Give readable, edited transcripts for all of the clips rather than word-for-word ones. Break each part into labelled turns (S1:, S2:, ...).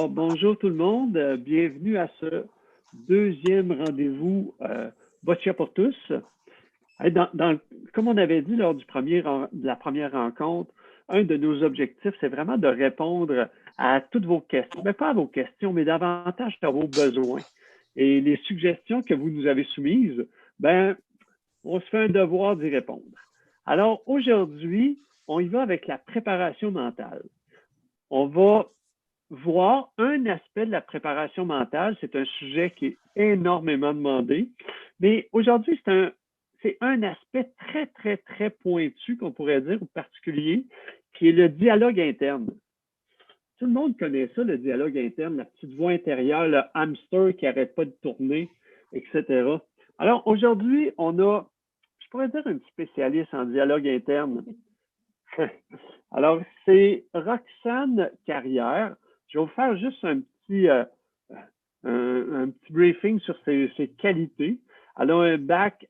S1: Alors, bonjour tout le monde. Bienvenue à ce deuxième rendez-vous Boccia pour tous. Comme on avait dit lors de la première rencontre, un de nos objectifs, c'est vraiment de répondre à toutes vos questions. Mais pas à vos questions, mais davantage à vos besoins. Et les suggestions que vous nous avez soumises, on se fait un devoir d'y répondre. Alors, aujourd'hui, on y va avec la préparation mentale. On va voir un aspect de la préparation mentale. C'est un sujet qui est énormément demandé. Mais aujourd'hui, c'est un aspect très, très, très pointu, qu'on pourrait dire, ou particulier, qui est le dialogue interne. Tout le monde connaît ça, le dialogue interne, la petite voix intérieure, le hamster qui n'arrête pas de tourner, etc. Alors, aujourd'hui, on a, je pourrais dire, une spécialiste en dialogue interne. Alors, c'est Roxane Carrière. Je vais vous faire juste un petit briefing sur ses qualités. Elle a un bac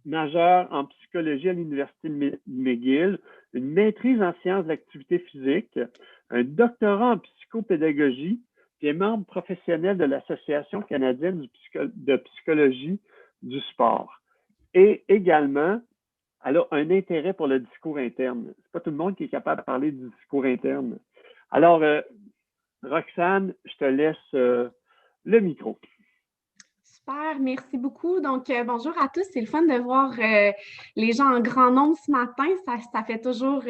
S1: majeur en psychologie à l'Université de McGill, une maîtrise en sciences de l'activité physique, un doctorat en psychopédagogie, puis est membre professionnel de l'Association canadienne de psychologie du sport. Et également, elle a un intérêt pour le discours interne. C'est pas tout le monde qui est capable de parler du discours interne. Alors, Roxane, je te laisse le micro.
S2: Super, merci beaucoup. Donc, bonjour à tous. C'est le fun de voir les gens en grand nombre ce matin. Ça fait toujours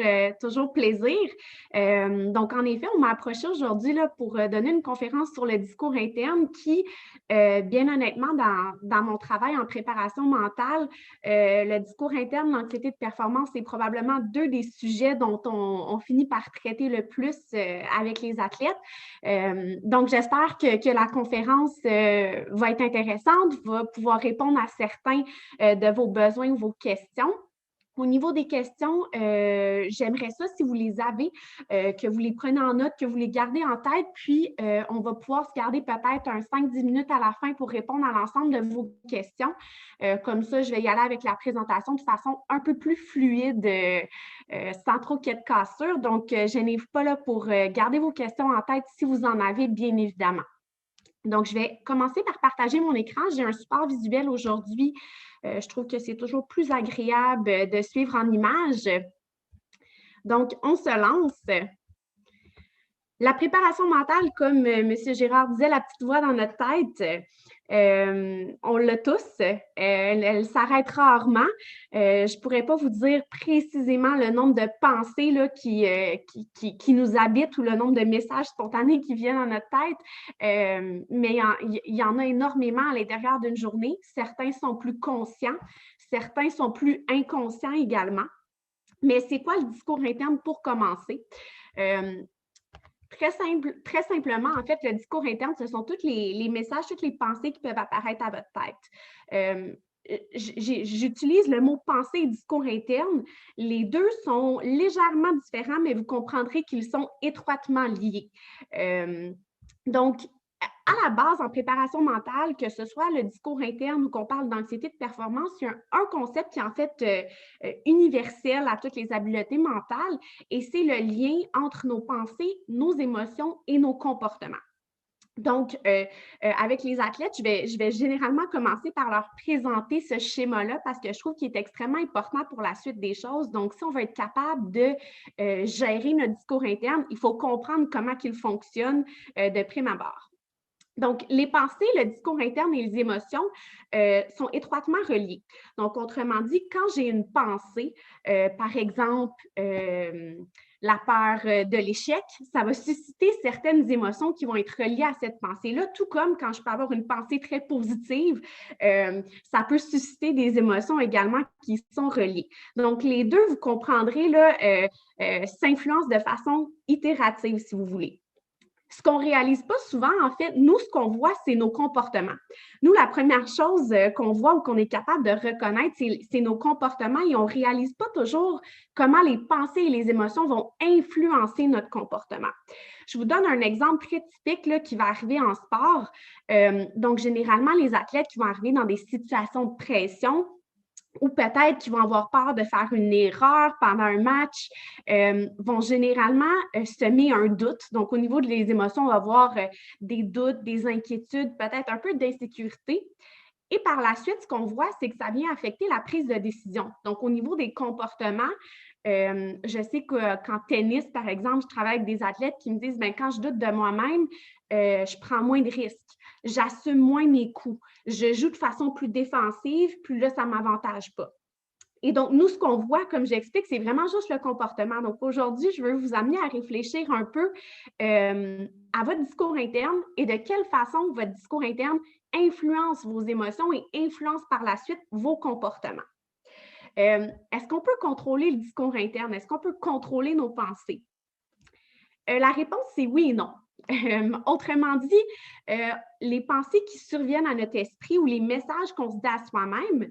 S2: plaisir. Donc, en effet, on m'a approché aujourd'hui pour donner une conférence sur le discours interne qui, bien honnêtement, dans mon travail en préparation mentale, le discours interne, l'anxiété de performance, c'est probablement deux des sujets dont on finit par traiter le plus avec les athlètes. Donc, j'espère que la conférence va être intéressante, va pouvoir répondre à certains de vos besoins ou vos questions. Au niveau des questions, j'aimerais ça, si vous les avez, que vous les prenez en note, que vous les gardez en tête, puis on va pouvoir se garder peut-être un 5-10 minutes à la fin pour répondre à l'ensemble de vos questions. Comme ça, je vais y aller avec la présentation de façon un peu plus fluide, sans trop qu'il y ait de cassure. Donc, gênez-vous pas là pour garder vos questions en tête si vous en avez, bien évidemment. Donc, je vais commencer par partager mon écran. J'ai un support visuel aujourd'hui. Je trouve que c'est toujours plus agréable de suivre en images. Donc, on se lance. La préparation mentale, comme M. Gérard disait, la petite voix dans notre tête, on l'a tous. Elle s'arrête rarement. Je ne pourrais pas vous dire précisément le nombre de pensées là, qui nous habitent ou le nombre de messages spontanés qui viennent dans notre tête, mais il y en a énormément à l'intérieur d'une journée. Certains sont plus conscients, certains sont plus inconscients également. Mais c'est quoi le discours interne pour commencer? Très simplement, en fait, le discours interne, ce sont tous les messages, toutes les pensées qui peuvent apparaître à votre tête. J'utilise le mot pensée et discours interne. Les deux sont légèrement différents, mais vous comprendrez qu'ils sont étroitement liés. Donc, à la base, en préparation mentale, que ce soit le discours interne ou qu'on parle d'anxiété de performance, il y a un concept qui est en fait universel à toutes les habiletés mentales et c'est le lien entre nos pensées, nos émotions et nos comportements. Donc, avec les athlètes, je vais généralement commencer par leur présenter ce schéma-là parce que je trouve qu'il est extrêmement important pour la suite des choses. Donc, si on veut être capable de gérer notre discours interne, il faut comprendre comment il fonctionne de prime abord. Donc, les pensées, le discours interne et les émotions sont étroitement reliés. Donc, autrement dit, quand j'ai une pensée, par exemple, la peur de l'échec, ça va susciter certaines émotions qui vont être reliées à cette pensée-là, tout comme quand je peux avoir une pensée très positive, ça peut susciter des émotions également qui sont reliées. Donc, les deux, vous comprendrez, là, s'influencent de façon itérative, si vous voulez. Ce qu'on ne réalise pas souvent, en fait, nous, ce qu'on voit, c'est nos comportements. Nous, la première chose qu'on voit ou qu'on est capable de reconnaître, c'est nos comportements et on ne réalise pas toujours comment les pensées et les émotions vont influencer notre comportement. Je vous donne un exemple très typique là, qui va arriver en sport. Donc, généralement, les athlètes qui vont arriver dans des situations de pression, ou peut-être qu'ils vont avoir peur de faire une erreur pendant un match, vont généralement semer un doute. Donc, au niveau des émotions, on va avoir des doutes, des inquiétudes, peut-être un peu d'insécurité. Et par la suite, ce qu'on voit, c'est que ça vient affecter la prise de décision. Donc, au niveau des comportements, je sais qu'en tennis, par exemple, je travaille avec des athlètes qui me disent, bien, quand je doute de moi-même, je prends moins de risques, j'assume moins mes coups, je joue de façon plus défensive, puis là, ça ne m'avantage pas. Et donc, nous, ce qu'on voit, comme j'explique, c'est vraiment juste le comportement. Donc, aujourd'hui, je veux vous amener à réfléchir un peu à votre discours interne et de quelle façon votre discours interne influence vos émotions et influence par la suite vos comportements. Est-ce qu'on peut contrôler le discours interne? Est-ce qu'on peut contrôler nos pensées? La réponse, c'est oui et non. Autrement dit, les pensées qui surviennent à notre esprit ou les messages qu'on se dit à soi-même,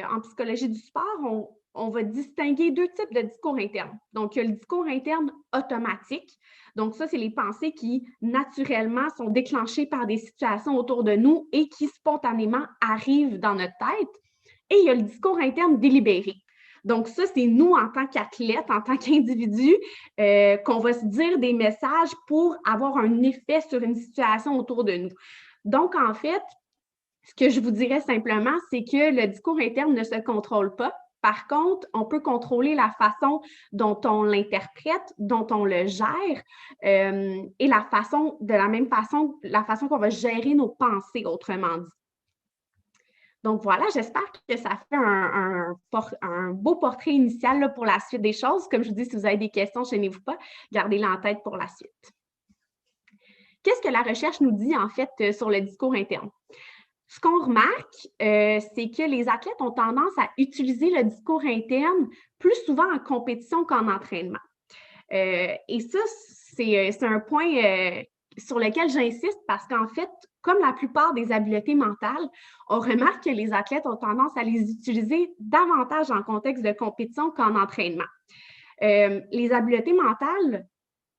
S2: en psychologie du sport, on va distinguer deux types de discours internes. Donc, il y a le discours interne automatique. Donc, ça, c'est les pensées qui, naturellement, sont déclenchées par des situations autour de nous et qui, spontanément, arrivent dans notre tête. Et il y a le discours interne délibéré. Donc, ça, c'est nous, en tant qu'athlètes, en tant qu'individus, qu'on va se dire des messages pour avoir un effet sur une situation autour de nous. Donc, en fait, ce que je vous dirais simplement, c'est que le discours interne ne se contrôle pas. Par contre, on peut contrôler la façon dont on l'interprète, dont on le gère et la façon qu'on va gérer nos pensées, autrement dit. Donc voilà, j'espère que ça fait un beau portrait initial là, pour la suite des choses. Comme je vous dis, si vous avez des questions, gênez-vous pas, gardez-les en tête pour la suite. Qu'est-ce que la recherche nous dit en fait sur le discours interne? Ce qu'on remarque, c'est que les athlètes ont tendance à utiliser le discours interne plus souvent en compétition qu'en entraînement. Et ça, c'est un point sur lequel j'insiste parce qu'en fait, comme la plupart des habiletés mentales, on remarque que les athlètes ont tendance à les utiliser davantage en contexte de compétition qu'en entraînement. Les habiletés mentales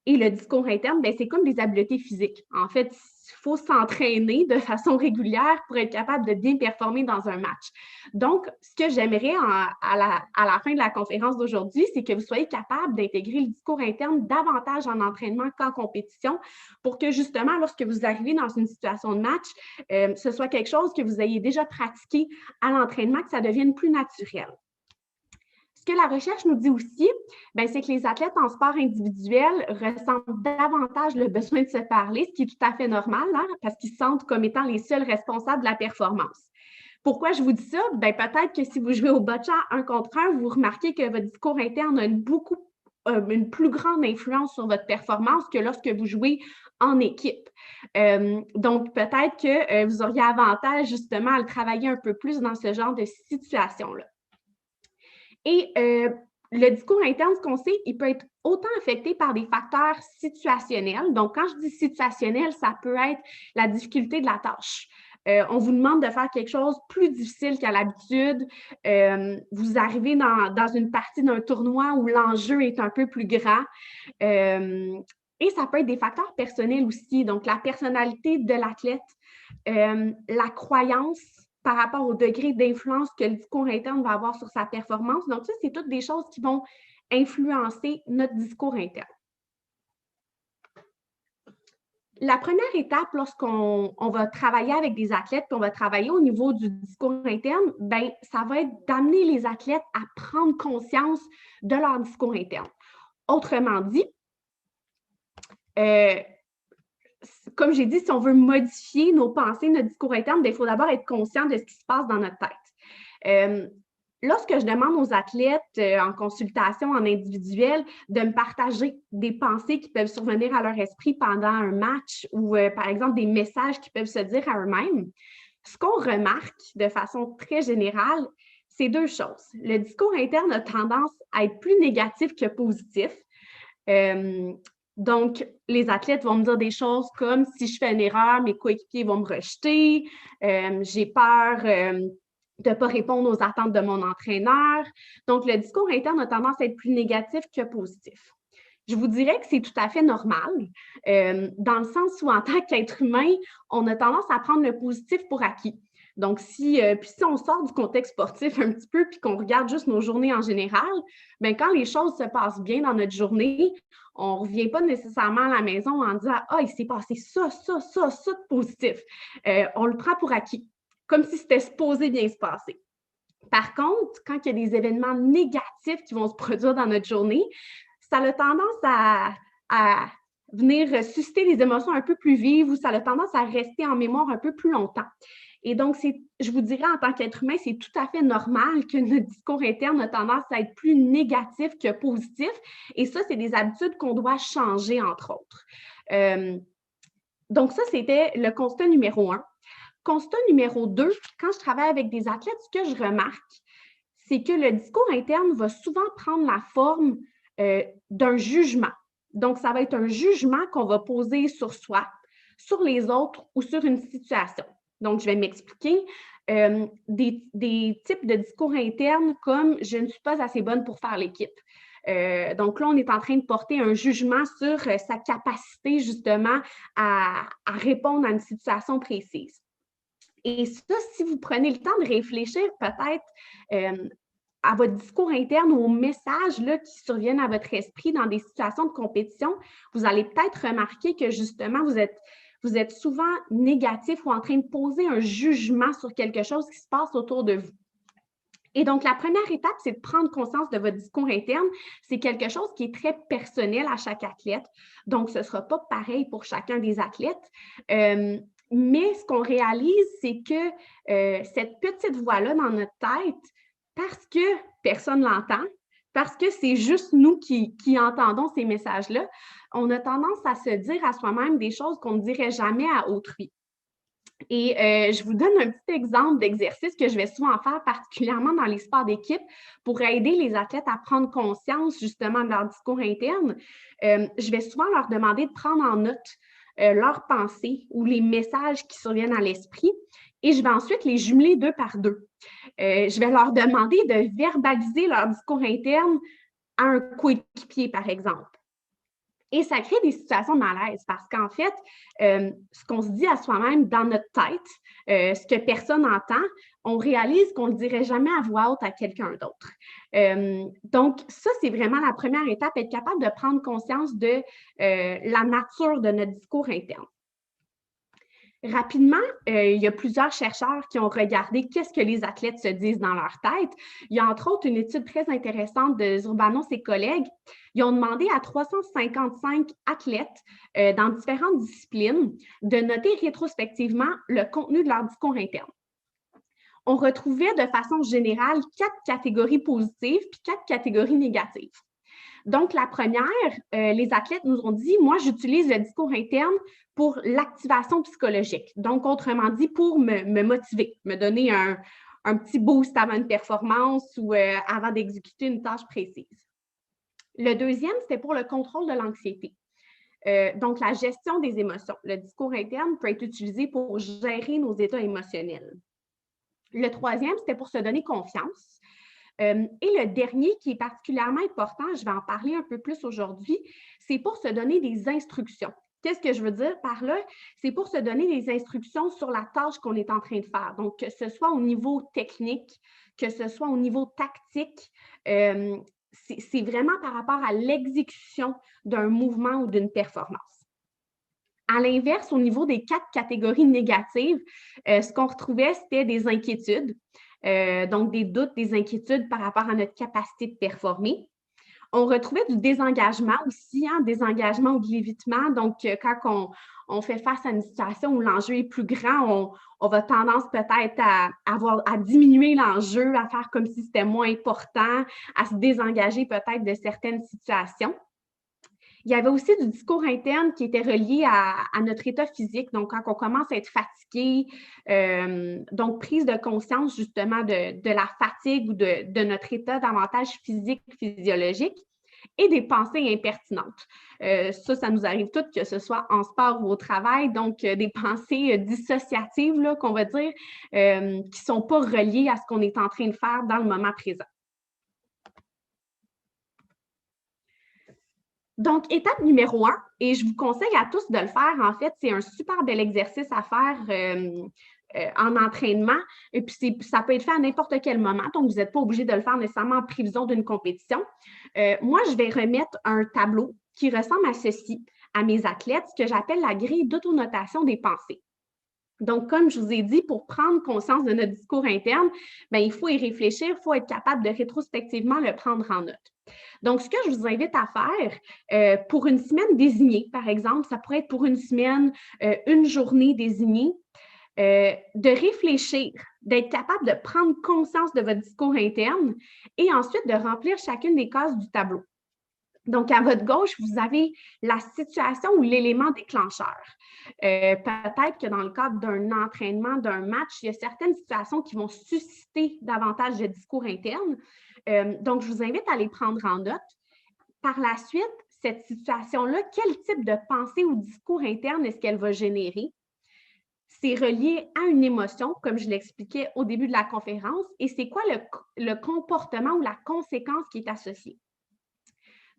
S2: et le discours interne, ben, c'est comme des habiletés physiques. En fait, il faut s'entraîner de façon régulière pour être capable de bien performer dans un match. Donc, ce que j'aimerais à la fin de la conférence d'aujourd'hui, c'est que vous soyez capable d'intégrer le discours interne davantage en entraînement qu'en compétition pour que justement, lorsque vous arrivez dans une situation de match, ce soit quelque chose que vous ayez déjà pratiqué à l'entraînement, que ça devienne plus naturel. Ce que la recherche nous dit aussi, c'est que les athlètes en sport individuel ressentent davantage le besoin de se parler, ce qui est tout à fait normal, hein, parce qu'ils se sentent comme étant les seuls responsables de la performance. Pourquoi je vous dis ça? Peut-être que si vous jouez au boccia 1 contre 1, vous remarquez que votre discours interne a une plus grande influence sur votre performance que lorsque vous jouez en équipe. Donc, peut-être que vous auriez avantage justement à le travailler un peu plus dans ce genre de situation-là. Et le discours interne, ce qu'on sait, il peut être autant affecté par des facteurs situationnels. Donc, quand je dis situationnel, ça peut être la difficulté de la tâche. On vous demande de faire quelque chose de plus difficile qu'à l'habitude. Vous arrivez dans une partie d'un tournoi où l'enjeu est un peu plus grand. Et ça peut être des facteurs personnels aussi. Donc, la personnalité de l'athlète, la croyance par rapport au degré d'influence que le discours interne va avoir sur sa performance. Donc, ça, c'est toutes des choses qui vont influencer notre discours interne. La première étape, lorsqu'on va travailler avec des athlètes, puis on va travailler au niveau du discours interne, ça va être d'amener les athlètes à prendre conscience de leur discours interne. Autrement dit, comme j'ai dit, si on veut modifier nos pensées, notre discours interne, il faut d'abord être conscient de ce qui se passe dans notre tête. Lorsque je demande aux athlètes en consultation, en individuel, de me partager des pensées qui peuvent survenir à leur esprit pendant un match ou, par exemple, des messages qu'ils peuvent se dire à eux-mêmes, ce qu'on remarque de façon très générale, c'est deux choses. Le discours interne a tendance à être plus négatif que positif. Donc, les athlètes vont me dire des choses comme « si je fais une erreur, mes coéquipiers vont me rejeter, j'ai peur de ne pas répondre aux attentes de mon entraîneur ». Donc, le discours interne a tendance à être plus négatif que positif. Je vous dirais que c'est tout à fait normal, dans le sens où, en tant qu'être humain, on a tendance à prendre le positif pour acquis. Donc, puis si on sort du contexte sportif un petit peu puis qu'on regarde juste nos journées en général, bien, quand les choses se passent bien dans notre journée, on ne revient pas nécessairement à la maison en disant « Ah, il s'est passé ça de positif. » On le prend pour acquis, comme si c'était supposé bien se passer. Par contre, quand il y a des événements négatifs qui vont se produire dans notre journée, ça a tendance à venir susciter des émotions un peu plus vives ou ça a tendance à rester en mémoire un peu plus longtemps. Et donc, je vous dirais, en tant qu'être humain, c'est tout à fait normal que notre discours interne a tendance à être plus négatif que positif. Et ça, c'est des habitudes qu'on doit changer, entre autres. Donc, ça, c'était le constat numéro 1. Constat numéro 2, quand je travaille avec des athlètes, ce que je remarque, c'est que le discours interne va souvent prendre la forme d'un jugement. Donc, ça va être un jugement qu'on va poser sur soi, sur les autres ou sur une situation. Donc, je vais m'expliquer. Des types de discours internes comme « je ne suis pas assez bonne pour faire l'équipe ». Donc là, on est en train de porter un jugement sur sa capacité justement à répondre à une situation précise. Et ça, si vous prenez le temps de réfléchir peut-être à votre discours interne ou aux messages là, qui surviennent à votre esprit dans des situations de compétition, vous allez peut-être remarquer que justement, vous êtes souvent négatif ou en train de poser un jugement sur quelque chose qui se passe autour de vous. Et donc, la première étape, c'est de prendre conscience de votre discours interne. C'est quelque chose qui est très personnel à chaque athlète. Donc, ce ne sera pas pareil pour chacun des athlètes. Mais ce qu'on réalise, c'est que cette petite voix-là dans notre tête, parce que personne ne l'entend, parce que c'est juste nous qui entendons ces messages-là, on a tendance à se dire à soi-même des choses qu'on ne dirait jamais à autrui. Et je vous donne un petit exemple d'exercice que je vais souvent faire, particulièrement dans les sports d'équipe, pour aider les athlètes à prendre conscience justement de leur discours interne. Je vais souvent leur demander de prendre en note leurs pensées ou les messages qui surviennent à l'esprit et je vais ensuite les jumeler 2 par 2. Je vais leur demander de verbaliser leur discours interne à un coéquipier, par exemple. Et ça crée des situations de malaise parce qu'en fait, ce qu'on se dit à soi-même dans notre tête, ce que personne n'entend, on réalise qu'on ne le dirait jamais à voix haute à quelqu'un d'autre. Donc, ça, c'est vraiment la première étape, être capable de prendre conscience de la nature de notre discours interne. Rapidement, il y a plusieurs chercheurs qui ont regardé qu'est-ce que les athlètes se disent dans leur tête. Il y a entre autres une étude très intéressante de Zurbanos et collègues. Ils ont demandé à 355 athlètes dans différentes disciplines de noter rétrospectivement le contenu de leur discours interne. On retrouvait de façon générale 4 catégories positives puis 4 catégories négatives. Donc, la première, les athlètes nous ont dit, moi, j'utilise le discours interne pour l'activation psychologique. Donc, autrement dit, pour me motiver, me donner un petit boost avant une performance ou avant d'exécuter une tâche précise. Le deuxième, c'était pour le contrôle de l'anxiété. Donc, la gestion des émotions. Le discours interne peut être utilisé pour gérer nos états émotionnels. Le troisième, c'était pour se donner confiance. Et le dernier qui est particulièrement important, je vais en parler un peu plus aujourd'hui, c'est pour se donner des instructions. Qu'est-ce que je veux dire par là? C'est pour se donner des instructions sur la tâche qu'on est en train de faire. Donc, que ce soit au niveau technique, que ce soit au niveau tactique, c'est vraiment par rapport à l'exécution d'un mouvement ou d'une performance. À l'inverse, au niveau des 4 catégories négatives, ce qu'on retrouvait, c'était des inquiétudes. Donc, des doutes, des inquiétudes par rapport à notre capacité de performer. On retrouvait du désengagement aussi, désengagement ou de l'évitement. Donc, quand on fait face à une situation où l'enjeu est plus grand, on va tendance peut-être à diminuer l'enjeu, à faire comme si c'était moins important, à se désengager peut-être de certaines situations. Il y avait aussi du discours interne qui était relié à notre état physique. Donc, quand on commence à être fatigué, donc prise de conscience justement de la fatigue ou de notre état davantage physique, physiologique, et des pensées impertinentes. Ça nous arrive toutes, que ce soit en sport ou au travail, donc des pensées dissociatives, là, qu'on va dire, qui ne sont pas reliées à ce qu'on est en train de faire dans le moment présent. Donc, étape numéro 1, et je vous conseille à tous de le faire, en fait, c'est un super bel exercice à faire en entraînement. Et puis, ça peut être fait à n'importe quel moment. Donc, vous n'êtes pas obligé de le faire nécessairement en prévision d'une compétition. Moi, je vais remettre un tableau qui ressemble à ceci à mes athlètes, ce que j'appelle la grille d'autonotation des pensées. Donc, comme je vous ai dit, pour prendre conscience de notre discours interne, bien, il faut y réfléchir, il faut être capable de rétrospectivement le prendre en note. Donc, ce que je vous invite à faire pour une semaine désignée, par exemple, ça pourrait être pour une semaine, une journée désignée, de réfléchir, d'être capable de prendre conscience de votre discours interne et ensuite de remplir chacune des cases du tableau. Donc, à votre gauche, vous avez la situation ou l'élément déclencheur. Peut-être que dans le cadre d'un entraînement, d'un match, il y a certaines situations qui vont susciter davantage de discours interne. Donc, je vous invite à les prendre en note. Par la suite, cette situation-là, quel type de pensée ou discours interne est-ce qu'elle va générer? C'est relié à une émotion, comme je l'expliquais au début de la conférence, et c'est quoi le comportement ou la conséquence qui est associée.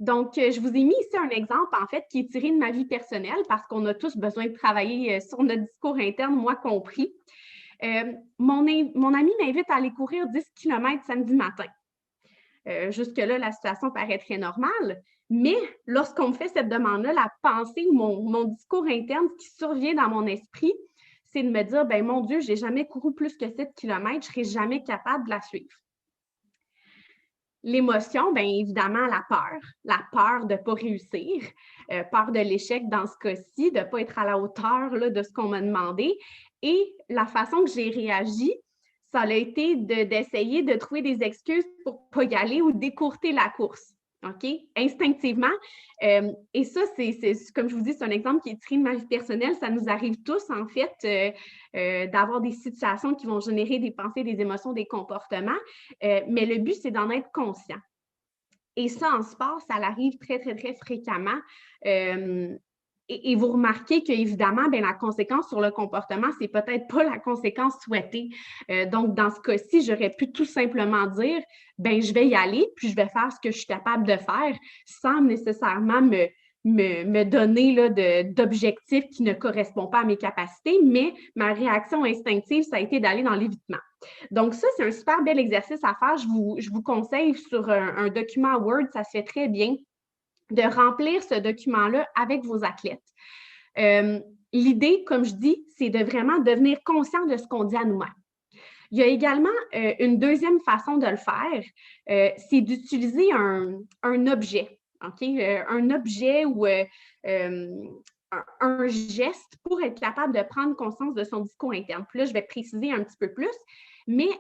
S2: Donc, je vous ai mis ici un exemple, en fait, qui est tiré de ma vie personnelle parce qu'on a tous besoin de travailler sur notre discours interne, moi compris. Mon ami m'invite à aller courir 10 km samedi matin. Jusque-là, la situation paraît très normale, mais lorsqu'on me fait cette demande-là, la pensée ou mon discours interne qui survient dans mon esprit, c'est de me dire, ben mon Dieu, je n'ai jamais couru plus que 7 km, je ne serai jamais capable de la suivre. L'émotion, bien évidemment, la peur de ne pas réussir, peur de l'échec dans ce cas-ci, de ne pas être à la hauteur là, de ce qu'on m'a demandé. Et la façon que j'ai réagi, ça a été d'essayer de trouver des excuses pour ne pas y aller ou d'écourter la course. OK? Instinctivement. Et ça, c'est, comme je vous dis, c'est un exemple qui est tiré de ma vie personnelle. Ça nous arrive tous, en fait, d'avoir des situations qui vont générer des pensées, des émotions, des comportements. Mais le but, c'est d'en être conscient. Et ça, en sport, ça arrive très, très, très fréquemment. Et vous remarquez qu'évidemment, la conséquence sur le comportement, c'est peut-être pas la conséquence souhaitée. Donc, dans ce cas-ci, j'aurais pu tout simplement dire, je vais y aller, puis je vais faire ce que je suis capable de faire sans nécessairement me donner là, d'objectifs qui ne correspondent pas à mes capacités, mais ma réaction instinctive, ça a été d'aller dans l'évitement. Donc, ça, c'est un super bel exercice à faire. Je vous conseille sur un document Word, ça se fait très bien, de remplir ce document-là avec vos athlètes. L'idée, comme je dis, c'est de vraiment devenir conscient de ce qu'on dit à nous-mêmes. Il y a également une deuxième façon de le faire, c'est d'utiliser un objet, OK? Un objet ou un geste pour être capable de prendre conscience de son discours interne. Puis là, je vais préciser un petit peu plus, mais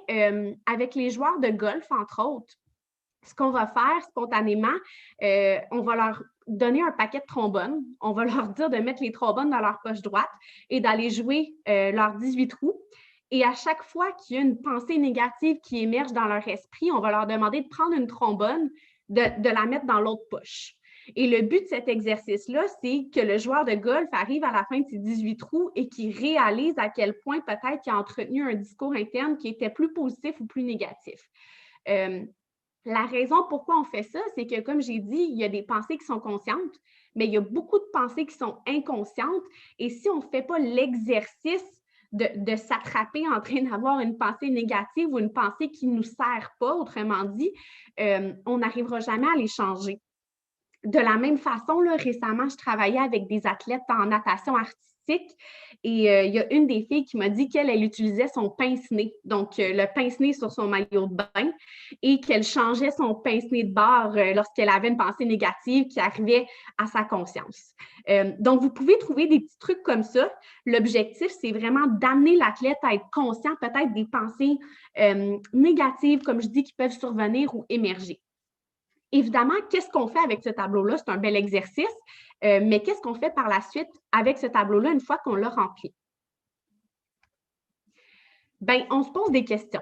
S2: avec les joueurs de golf, entre autres, ce qu'on va faire spontanément, on va leur donner un paquet de trombones. On va leur dire de mettre les trombones dans leur poche droite et d'aller jouer leurs 18 trous. Et à chaque fois qu'il y a une pensée négative qui émerge dans leur esprit, on va leur demander de prendre une trombone, de la mettre dans l'autre poche. Et le but de cet exercice-là, c'est que le joueur de golf arrive à la fin de ses 18 trous et qu'il réalise à quel point peut-être qu'il a entretenu un discours interne qui était plus positif ou plus négatif. La raison pourquoi on fait ça, c'est que, comme j'ai dit, il y a des pensées qui sont conscientes, mais il y a beaucoup de pensées qui sont inconscientes. Et si on ne fait pas l'exercice de s'attraper en train d'avoir une pensée négative ou une pensée qui ne nous sert pas, autrement dit, on n'arrivera jamais à les changer. De la même façon, là, récemment, je travaillais avec des athlètes en natation artistique et il y a une des filles qui m'a dit qu'elle utilisait son pince-nez, donc le pince-nez sur son maillot de bain et qu'elle changeait son pince-nez de bord lorsqu'elle avait une pensée négative qui arrivait à sa conscience. Donc, vous pouvez trouver des petits trucs comme ça. L'objectif, c'est vraiment d'amener l'athlète à être conscient peut-être des pensées négatives, comme je dis, qui peuvent survenir ou émerger. Évidemment, qu'est-ce qu'on fait avec ce tableau-là? C'est un bel exercice, mais qu'est-ce qu'on fait par la suite avec ce tableau-là une fois qu'on l'a rempli? On se pose des questions.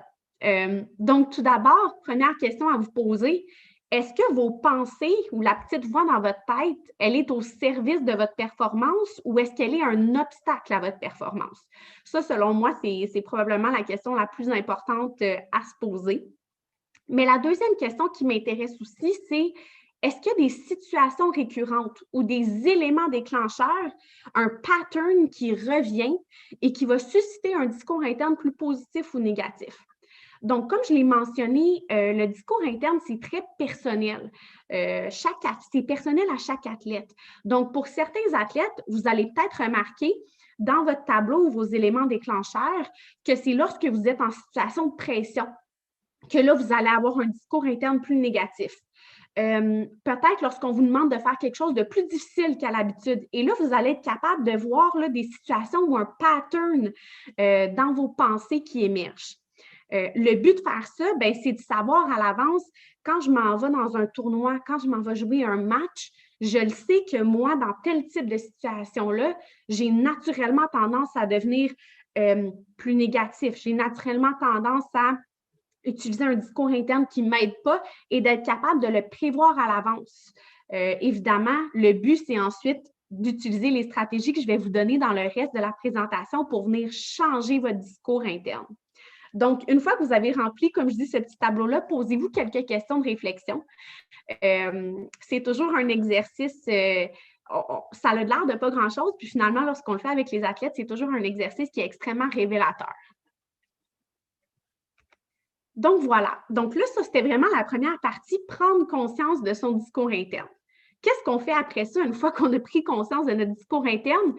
S2: Donc, tout d'abord, première question à vous poser, est-ce que vos pensées ou la petite voix dans votre tête, elle est au service de votre performance ou est-ce qu'elle est un obstacle à votre performance? Ça, selon moi, c'est probablement la question la plus importante à se poser. Mais la deuxième question qui m'intéresse aussi, c'est est-ce qu'il y a des situations récurrentes ou des éléments déclencheurs, un pattern qui revient et qui va susciter un discours interne plus positif ou négatif? Donc, comme je l'ai mentionné, le discours interne, c'est très personnel. C'est personnel à chaque athlète. Donc, pour certains athlètes, vous allez peut-être remarquer dans votre tableau ou vos éléments déclencheurs que c'est lorsque vous êtes en situation de pression que là, vous allez avoir un discours interne plus négatif. Peut-être lorsqu'on vous demande de faire quelque chose de plus difficile qu'à l'habitude. Et là, vous allez être capable de voir là, des situations ou un pattern dans vos pensées qui émergent. Le but de faire ça, ben, c'est de savoir à l'avance, quand je m'en vais dans un tournoi, quand je m'en vais jouer un match, je le sais que moi, dans tel type de situation-là, j'ai naturellement tendance à devenir plus négatif. J'ai naturellement tendance à utiliser un discours interne qui ne m'aide pas et d'être capable de le prévoir à l'avance. Évidemment, le but, c'est ensuite d'utiliser les stratégies que je vais vous donner dans le reste de la présentation pour venir changer votre discours interne. Donc, une fois que vous avez rempli, comme je dis, ce petit tableau-là, posez-vous quelques questions de réflexion. C'est toujours un exercice, ça a l'air de pas grand-chose, puis finalement, lorsqu'on le fait avec les athlètes, c'est toujours un exercice qui est extrêmement révélateur. Donc, voilà. Donc là, ça, c'était vraiment la première partie, prendre conscience de son discours interne. Qu'est-ce qu'on fait après ça, une fois qu'on a pris conscience de notre discours interne?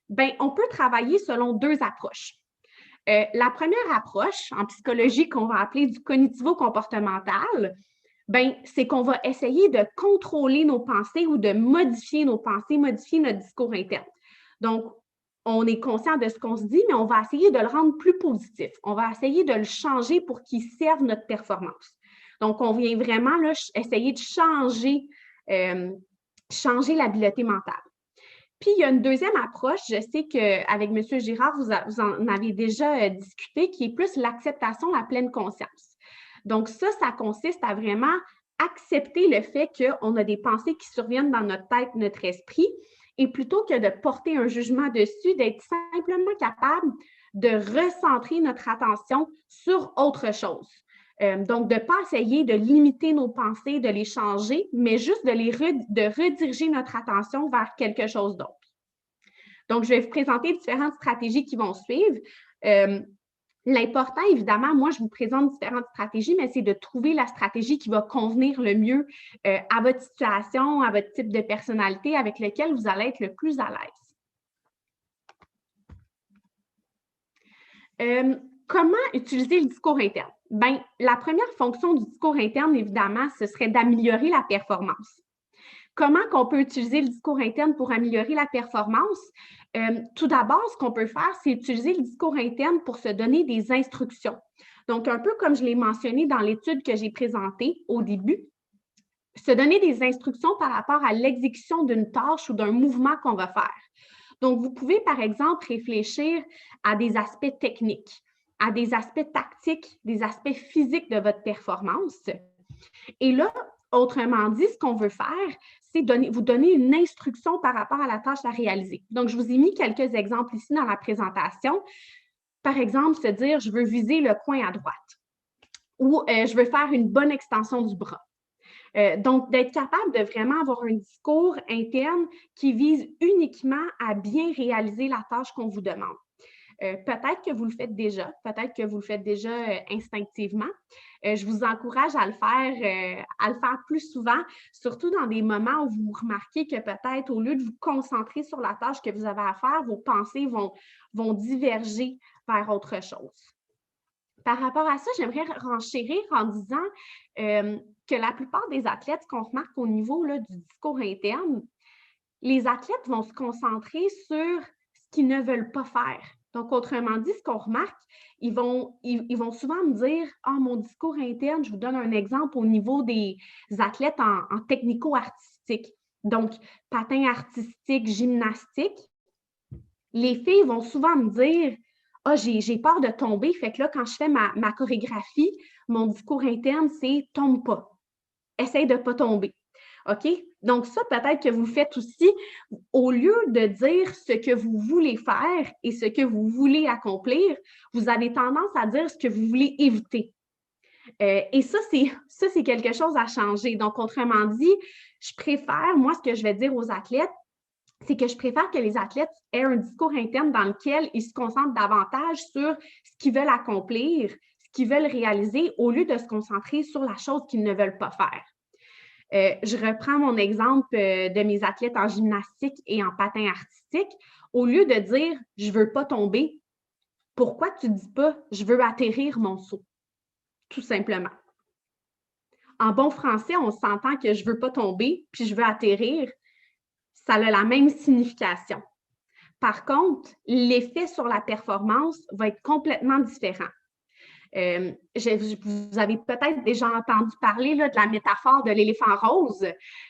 S2: Bien, on peut travailler selon deux approches. La première approche, en psychologie, qu'on va appeler du cognitivo-comportemental, ben, c'est qu'on va essayer de contrôler nos pensées ou de modifier nos pensées, modifier notre discours interne. Donc, on est conscient de ce qu'on se dit, mais on va essayer de le rendre plus positif. On va essayer de le changer pour qu'il serve notre performance. Donc, on vient vraiment là, essayer de changer l'habileté mentale. Puis, il y a une deuxième approche, je sais qu'avec M. Girard, vous en avez déjà discuté, qui est plus l'acceptation, la pleine conscience. Donc, ça consiste à vraiment accepter le fait qu'on a des pensées qui surviennent dans notre tête, notre esprit, et plutôt que de porter un jugement dessus, d'être simplement capable de recentrer notre attention sur autre chose. Donc, de ne pas essayer de limiter nos pensées, de les changer, mais juste de rediriger notre attention vers quelque chose d'autre. Donc, je vais vous présenter différentes stratégies qui vont suivre. L'important, évidemment, moi, je vous présente différentes stratégies, mais c'est de trouver la stratégie qui va convenir le mieux à votre situation, à votre type de personnalité avec lequel vous allez être le plus à l'aise. Comment utiliser le discours interne? Bien, la première fonction du discours interne, évidemment, ce serait d'améliorer la performance. Comment qu'on peut utiliser le discours interne pour améliorer la performance? Tout d'abord, ce qu'on peut faire, c'est utiliser le discours interne pour se donner des instructions. Donc, un peu comme je l'ai mentionné dans l'étude que j'ai présentée au début, se donner des instructions par rapport à l'exécution d'une tâche ou d'un mouvement qu'on va faire. Donc, vous pouvez, par exemple, réfléchir à des aspects techniques, à des aspects tactiques, des aspects physiques de votre performance. Et là, autrement dit, ce qu'on veut faire, c'est vous donner une instruction par rapport à la tâche à réaliser. Donc, je vous ai mis quelques exemples ici dans la présentation. Par exemple, se dire, je veux viser le coin à droite ou je veux faire une bonne extension du bras. Donc, d'être capable de vraiment avoir un discours interne qui vise uniquement à bien réaliser la tâche qu'on vous demande. Peut-être que vous le faites déjà, peut-être que vous le faites déjà instinctivement. Je vous encourage à le faire plus souvent, surtout dans des moments où vous remarquez que peut-être au lieu de vous concentrer sur la tâche que vous avez à faire, vos pensées vont diverger vers autre chose. Par rapport à ça, j'aimerais renchérir en disant que la plupart des athlètes, ce qu'on remarque au niveau là, du discours interne, les athlètes vont se concentrer sur ce qu'ils ne veulent pas faire. Donc, autrement dit, ce qu'on remarque, ils vont souvent me dire « Ah, mon discours interne, je vous donne un exemple au niveau des athlètes en technico-artistique. » Donc, patin artistique, gymnastique. Les filles vont souvent me dire « Ah, j'ai peur de tomber. » Fait que là, quand je fais ma chorégraphie, mon discours interne, c'est « Tombe pas. Essaye de ne pas tomber. » OK? Donc, ça, peut-être que vous le faites aussi, au lieu de dire ce que vous voulez faire et ce que vous voulez accomplir, vous avez tendance à dire ce que vous voulez éviter. Et ça, c'est quelque chose à changer. Donc, autrement dit, je préfère, moi, ce que je vais dire aux athlètes, c'est que je préfère que les athlètes aient un discours interne dans lequel ils se concentrent davantage sur ce qu'ils veulent accomplir, ce qu'ils veulent réaliser, au lieu de se concentrer sur la chose qu'ils ne veulent pas faire. Je reprends mon exemple de mes athlètes en gymnastique et en patin artistique. Au lieu de dire « je ne veux pas tomber », pourquoi tu ne dis pas « je veux atterrir mon saut », tout simplement. En bon français, on s'entend que je ne veux pas tomber, puis je veux atterrir, ça a la même signification. Par contre, l'effet sur la performance va être complètement différent. Vous avez peut-être déjà entendu parler là, de la métaphore de l'éléphant rose.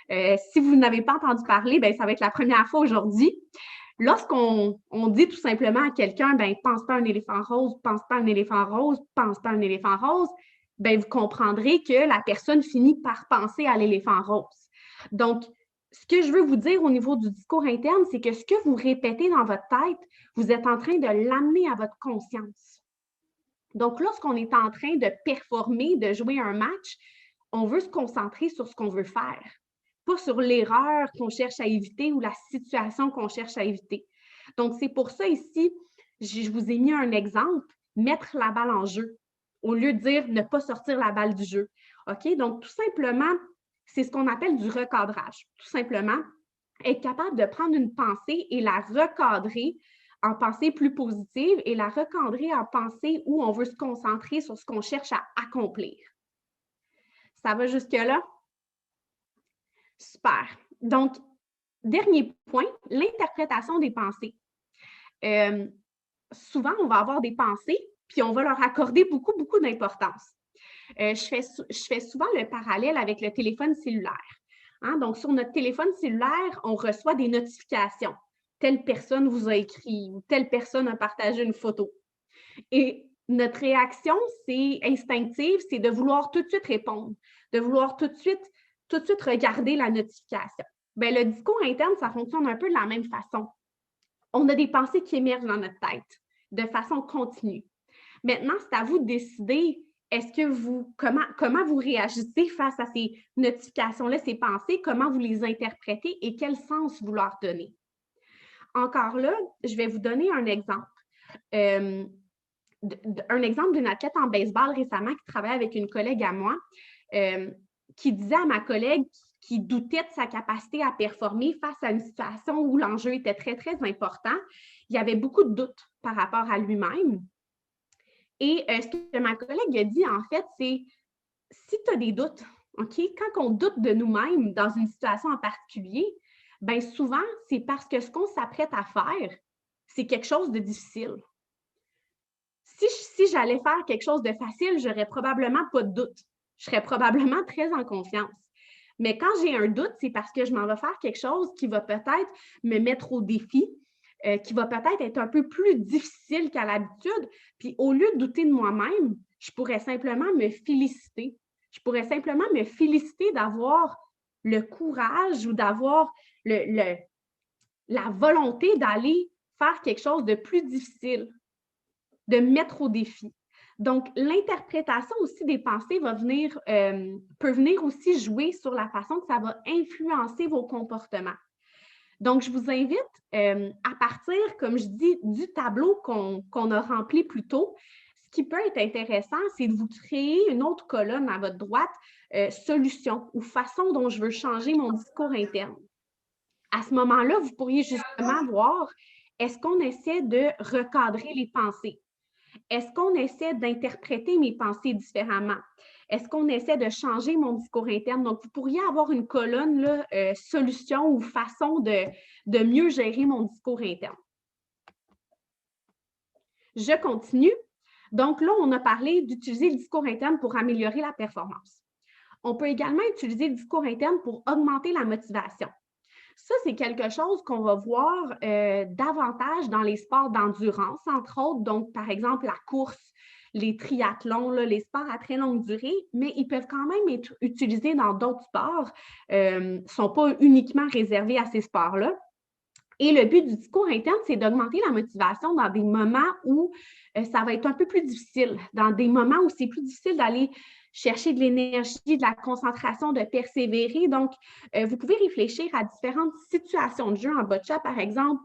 S2: Si vous n'avez pas entendu parler, bien, ça va être la première fois aujourd'hui. Lorsqu'on dit tout simplement à quelqu'un, ben, pense pas à un éléphant rose, pense pas à un éléphant rose, pense pas à un éléphant rose, ben, vous comprendrez que la personne finit par penser à l'éléphant rose. Donc, ce que je veux vous dire au niveau du discours interne, c'est que ce que vous répétez dans votre tête, vous êtes en train de l'amener à votre conscience. Donc, lorsqu'on est en train de performer, de jouer un match, on veut se concentrer sur ce qu'on veut faire, pas sur l'erreur qu'on cherche à éviter ou la situation qu'on cherche à éviter. Donc, c'est pour ça ici, je vous ai mis un exemple, mettre la balle en jeu, au lieu de dire ne pas sortir la balle du jeu. OK? Donc, tout simplement, c'est ce qu'on appelle du recadrage. Tout simplement, être capable de prendre une pensée et la recadrer en pensée plus positive et la recadrer en pensée où on veut se concentrer sur ce qu'on cherche à accomplir. Ça va jusque-là? Super. Donc, dernier point, l'interprétation des pensées. Souvent, on va avoir des pensées, puis on va leur accorder beaucoup, beaucoup d'importance. Je fais souvent le parallèle avec le téléphone cellulaire. Hein? Donc, sur notre téléphone cellulaire, on reçoit des notifications. Telle personne vous a écrit ou telle personne a partagé une photo. Et notre réaction, c'est instinctive, c'est de vouloir tout de suite répondre, de vouloir tout de suite regarder la notification. Bien, le discours interne, ça fonctionne un peu de la même façon. On a des pensées qui émergent dans notre tête de façon continue. Maintenant, c'est à vous de décider comment vous réagissez face à ces notifications-là, ces pensées, comment vous les interprétez et quel sens vous leur donnez. Encore là, je vais vous donner un exemple. Un exemple d'une athlète en baseball récemment qui travaillait avec une collègue à moi, qui disait à ma collègue qui doutait de sa capacité à performer face à une situation où l'enjeu était très, très important. Il y avait beaucoup de doutes par rapport à lui-même. Et ce que ma collègue a dit, en fait, c'est si tu as des doutes, OK, quand on doute de nous-mêmes dans une situation en particulier, bien souvent, c'est parce que ce qu'on s'apprête à faire, c'est quelque chose de difficile. Si j'allais faire quelque chose de facile, je n'aurais probablement pas de doute. Je serais probablement très en confiance. Mais quand j'ai un doute, c'est parce que je m'en vais faire quelque chose qui va peut-être me mettre au défi, qui va peut-être être un peu plus difficile qu'à l'habitude. Puis au lieu de douter de moi-même, je pourrais simplement me féliciter. Je pourrais simplement me féliciter d'avoir le courage ou d'avoir la volonté d'aller faire quelque chose de plus difficile, de me mettre au défi. Donc, l'interprétation aussi des pensées peut venir aussi jouer sur la façon que ça va influencer vos comportements. Donc, je vous invite à partir, comme je dis, du tableau qu'on a rempli plus tôt. Ce qui peut être intéressant, c'est de vous créer une autre colonne à votre droite, solution ou façon dont je veux changer mon discours interne. À ce moment-là, vous pourriez justement voir, est-ce qu'on essaie de recadrer les pensées? Est-ce qu'on essaie d'interpréter mes pensées différemment? Est-ce qu'on essaie de changer mon discours interne? Donc, vous pourriez avoir une colonne là, solution ou façon de mieux gérer mon discours interne. Je continue. Donc là, on a parlé d'utiliser le discours interne pour améliorer la performance. On peut également utiliser le discours interne pour augmenter la motivation. Ça, c'est quelque chose qu'on va voir davantage dans les sports d'endurance, entre autres. Donc, par exemple, la course, les triathlons, là, les sports à très longue durée, mais ils peuvent quand même être utilisés dans d'autres sports, ne sont pas uniquement réservés à ces sports-là. Et le but du discours interne, c'est d'augmenter la motivation dans des moments où ça va être un peu plus difficile, dans des moments où c'est plus difficile d'aller chercher de l'énergie, de la concentration, de persévérer. Donc, vous pouvez réfléchir à différentes situations de jeu en boccia, par exemple,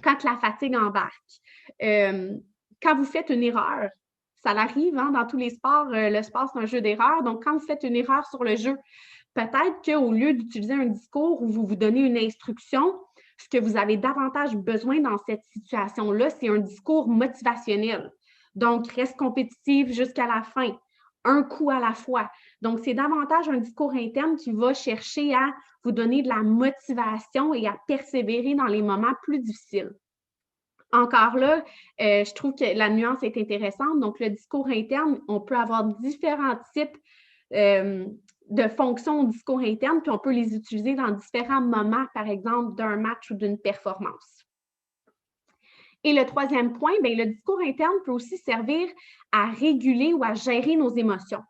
S2: quand la fatigue embarque, quand vous faites une erreur. Ça l'arrive hein, dans tous les sports, le sport, c'est un jeu d'erreur. Donc, quand vous faites une erreur sur le jeu, peut-être qu'au lieu d'utiliser un discours où vous vous donnez une instruction, ce que vous avez davantage besoin dans cette situation-là, c'est un discours motivationnel. Donc, reste compétitive jusqu'à la fin, un coup à la fois. Donc, c'est davantage un discours interne qui va chercher à vous donner de la motivation et à persévérer dans les moments plus difficiles. Encore là, je trouve que la nuance est intéressante. Donc, le discours interne, on peut avoir différents types de fonctions au discours interne, puis on peut les utiliser dans différents moments, par exemple, d'un match ou d'une performance. Et le troisième point, bien, le discours interne peut aussi servir à réguler ou à gérer nos émotions.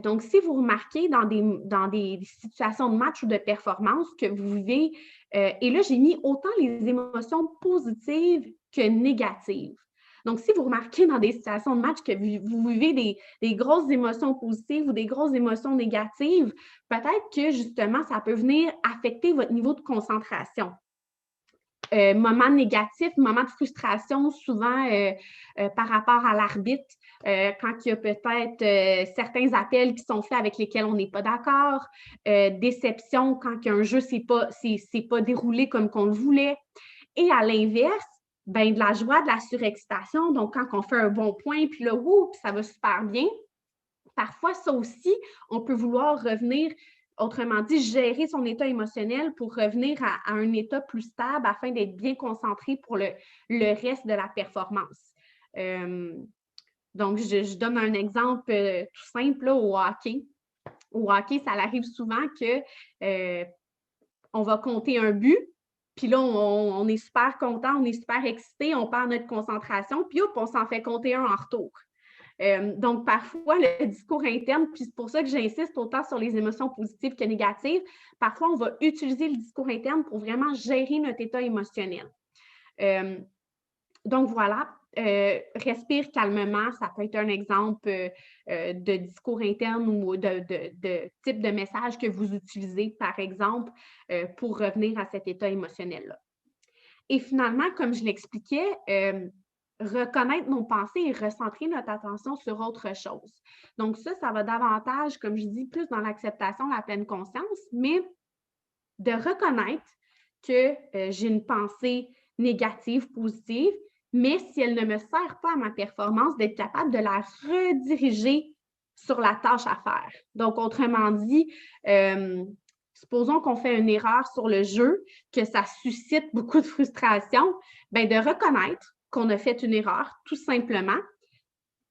S2: Donc, si vous remarquez dans des situations de match ou de performance que vous vivez, et là, j'ai mis autant les émotions positives que négatives. Donc, si vous remarquez dans des situations de match que vous vivez des grosses émotions positives ou des grosses émotions négatives, peut-être que justement, ça peut venir affecter votre niveau de concentration. Moments négatifs, moments de frustration, souvent par rapport à l'arbitre, quand il y a peut-être certains appels qui sont faits avec lesquels on n'est pas d'accord, déception quand un jeu ne s'est pas déroulé comme qu'on le voulait. Et à l'inverse, ben, de la joie, de la surexcitation, donc quand on fait un bon point, puis là, ça va super bien. Parfois, ça aussi, on peut vouloir revenir. Autrement dit, gérer son état émotionnel pour revenir à un état plus stable afin d'être bien concentré pour le reste de la performance. Donc, je donne un exemple tout simple là, au hockey. Au hockey, ça arrive souvent qu'on va compter un but, puis là, on est super content, on est super excité, on perd notre concentration, puis hop, on s'en fait compter un en retour. Donc, parfois, le discours interne, puis c'est pour ça que j'insiste autant sur les émotions positives que négatives, parfois, on va utiliser le discours interne pour vraiment gérer notre état émotionnel. Donc, voilà, respire calmement, ça peut être un exemple de discours interne ou de type de message que vous utilisez, par exemple, pour revenir à cet état émotionnel-là. Et finalement, comme je l'expliquais, reconnaître nos pensées et recentrer notre attention sur autre chose. Donc ça va davantage, comme je dis, plus dans l'acceptation, la pleine conscience, mais de reconnaître que j'ai une pensée négative, positive, mais si elle ne me sert pas à ma performance, d'être capable de la rediriger sur la tâche à faire. Donc, autrement dit, supposons qu'on fait une erreur sur le jeu, que ça suscite beaucoup de frustration, bien, de reconnaître qu'on a fait une erreur, tout simplement,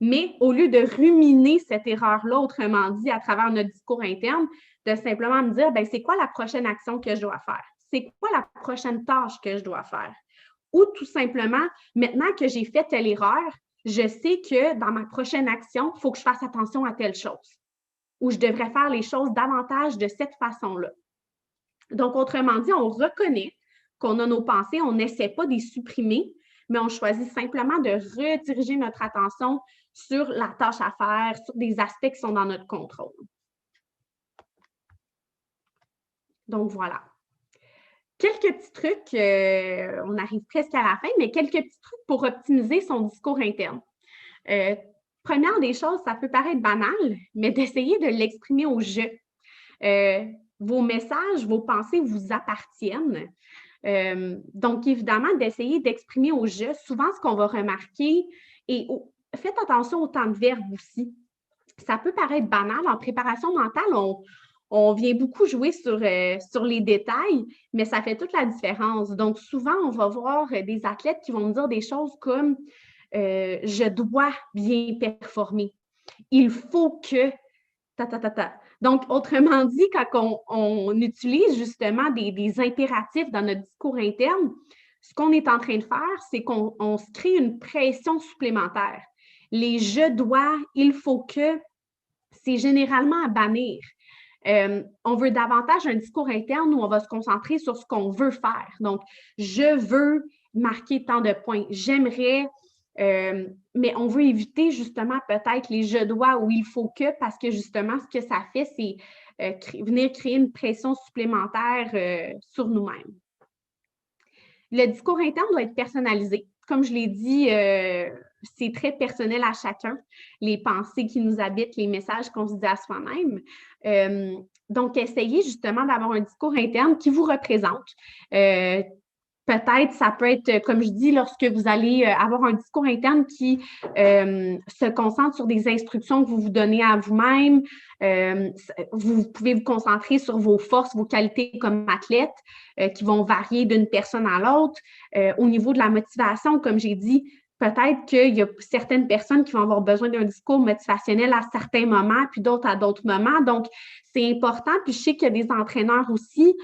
S2: mais au lieu de ruminer cette erreur-là, autrement dit, à travers notre discours interne, de simplement me dire, bien, c'est quoi la prochaine action que je dois faire? C'est quoi la prochaine tâche que je dois faire? Ou tout simplement, maintenant que j'ai fait telle erreur, je sais que dans ma prochaine action, il faut que je fasse attention à telle chose. Ou je devrais faire les choses davantage de cette façon-là. Donc, autrement dit, on reconnaît qu'on a nos pensées, on n'essaie pas de les supprimer, mais on choisit simplement de rediriger notre attention sur la tâche à faire, sur des aspects qui sont dans notre contrôle. Donc, voilà. Quelques petits trucs, on arrive presque à la fin, mais quelques petits trucs pour optimiser son discours interne. Première des choses, ça peut paraître banal, mais d'essayer de l'exprimer au jeu. Vos messages, vos pensées vous appartiennent. Donc, évidemment, d'essayer d'exprimer au jeu, souvent ce qu'on va remarquer, et faites attention au temps de verbe aussi. Ça peut paraître banal. En préparation mentale, on vient beaucoup jouer sur les détails, mais ça fait toute la différence. Donc, souvent, on va voir des athlètes qui vont me dire des choses comme « je dois bien performer »,« il faut que… » Donc, autrement dit, quand on utilise justement des impératifs dans notre discours interne, ce qu'on est en train de faire, c'est qu'on se crée une pression supplémentaire. Les « je dois »,« il faut que », c'est généralement à bannir. On veut davantage un discours interne où on va se concentrer sur ce qu'on veut faire. Donc, je veux marquer tant de points. J'aimerais Mais on veut éviter justement peut-être les je dois ou il faut que, parce que justement, ce que ça fait, c'est venir créer une pression supplémentaire sur nous-mêmes. Le discours interne doit être personnalisé. Comme je l'ai dit, c'est très personnel à chacun, les pensées qui nous habitent, les messages qu'on se dit à soi-même. Donc, essayez justement d'avoir un discours interne qui vous représente. Peut-être, ça peut être, comme je dis, lorsque vous allez avoir un discours interne qui se concentre sur des instructions que vous vous donnez à vous-même. Vous pouvez vous concentrer sur vos forces, vos qualités comme athlète qui vont varier d'une personne à l'autre. Au niveau de la motivation, comme j'ai dit, peut-être qu'il y a certaines personnes qui vont avoir besoin d'un discours motivationnel à certains moments, puis d'autres à d'autres moments. Donc, c'est important. Puis je sais qu'il y a des entraîneurs aussi.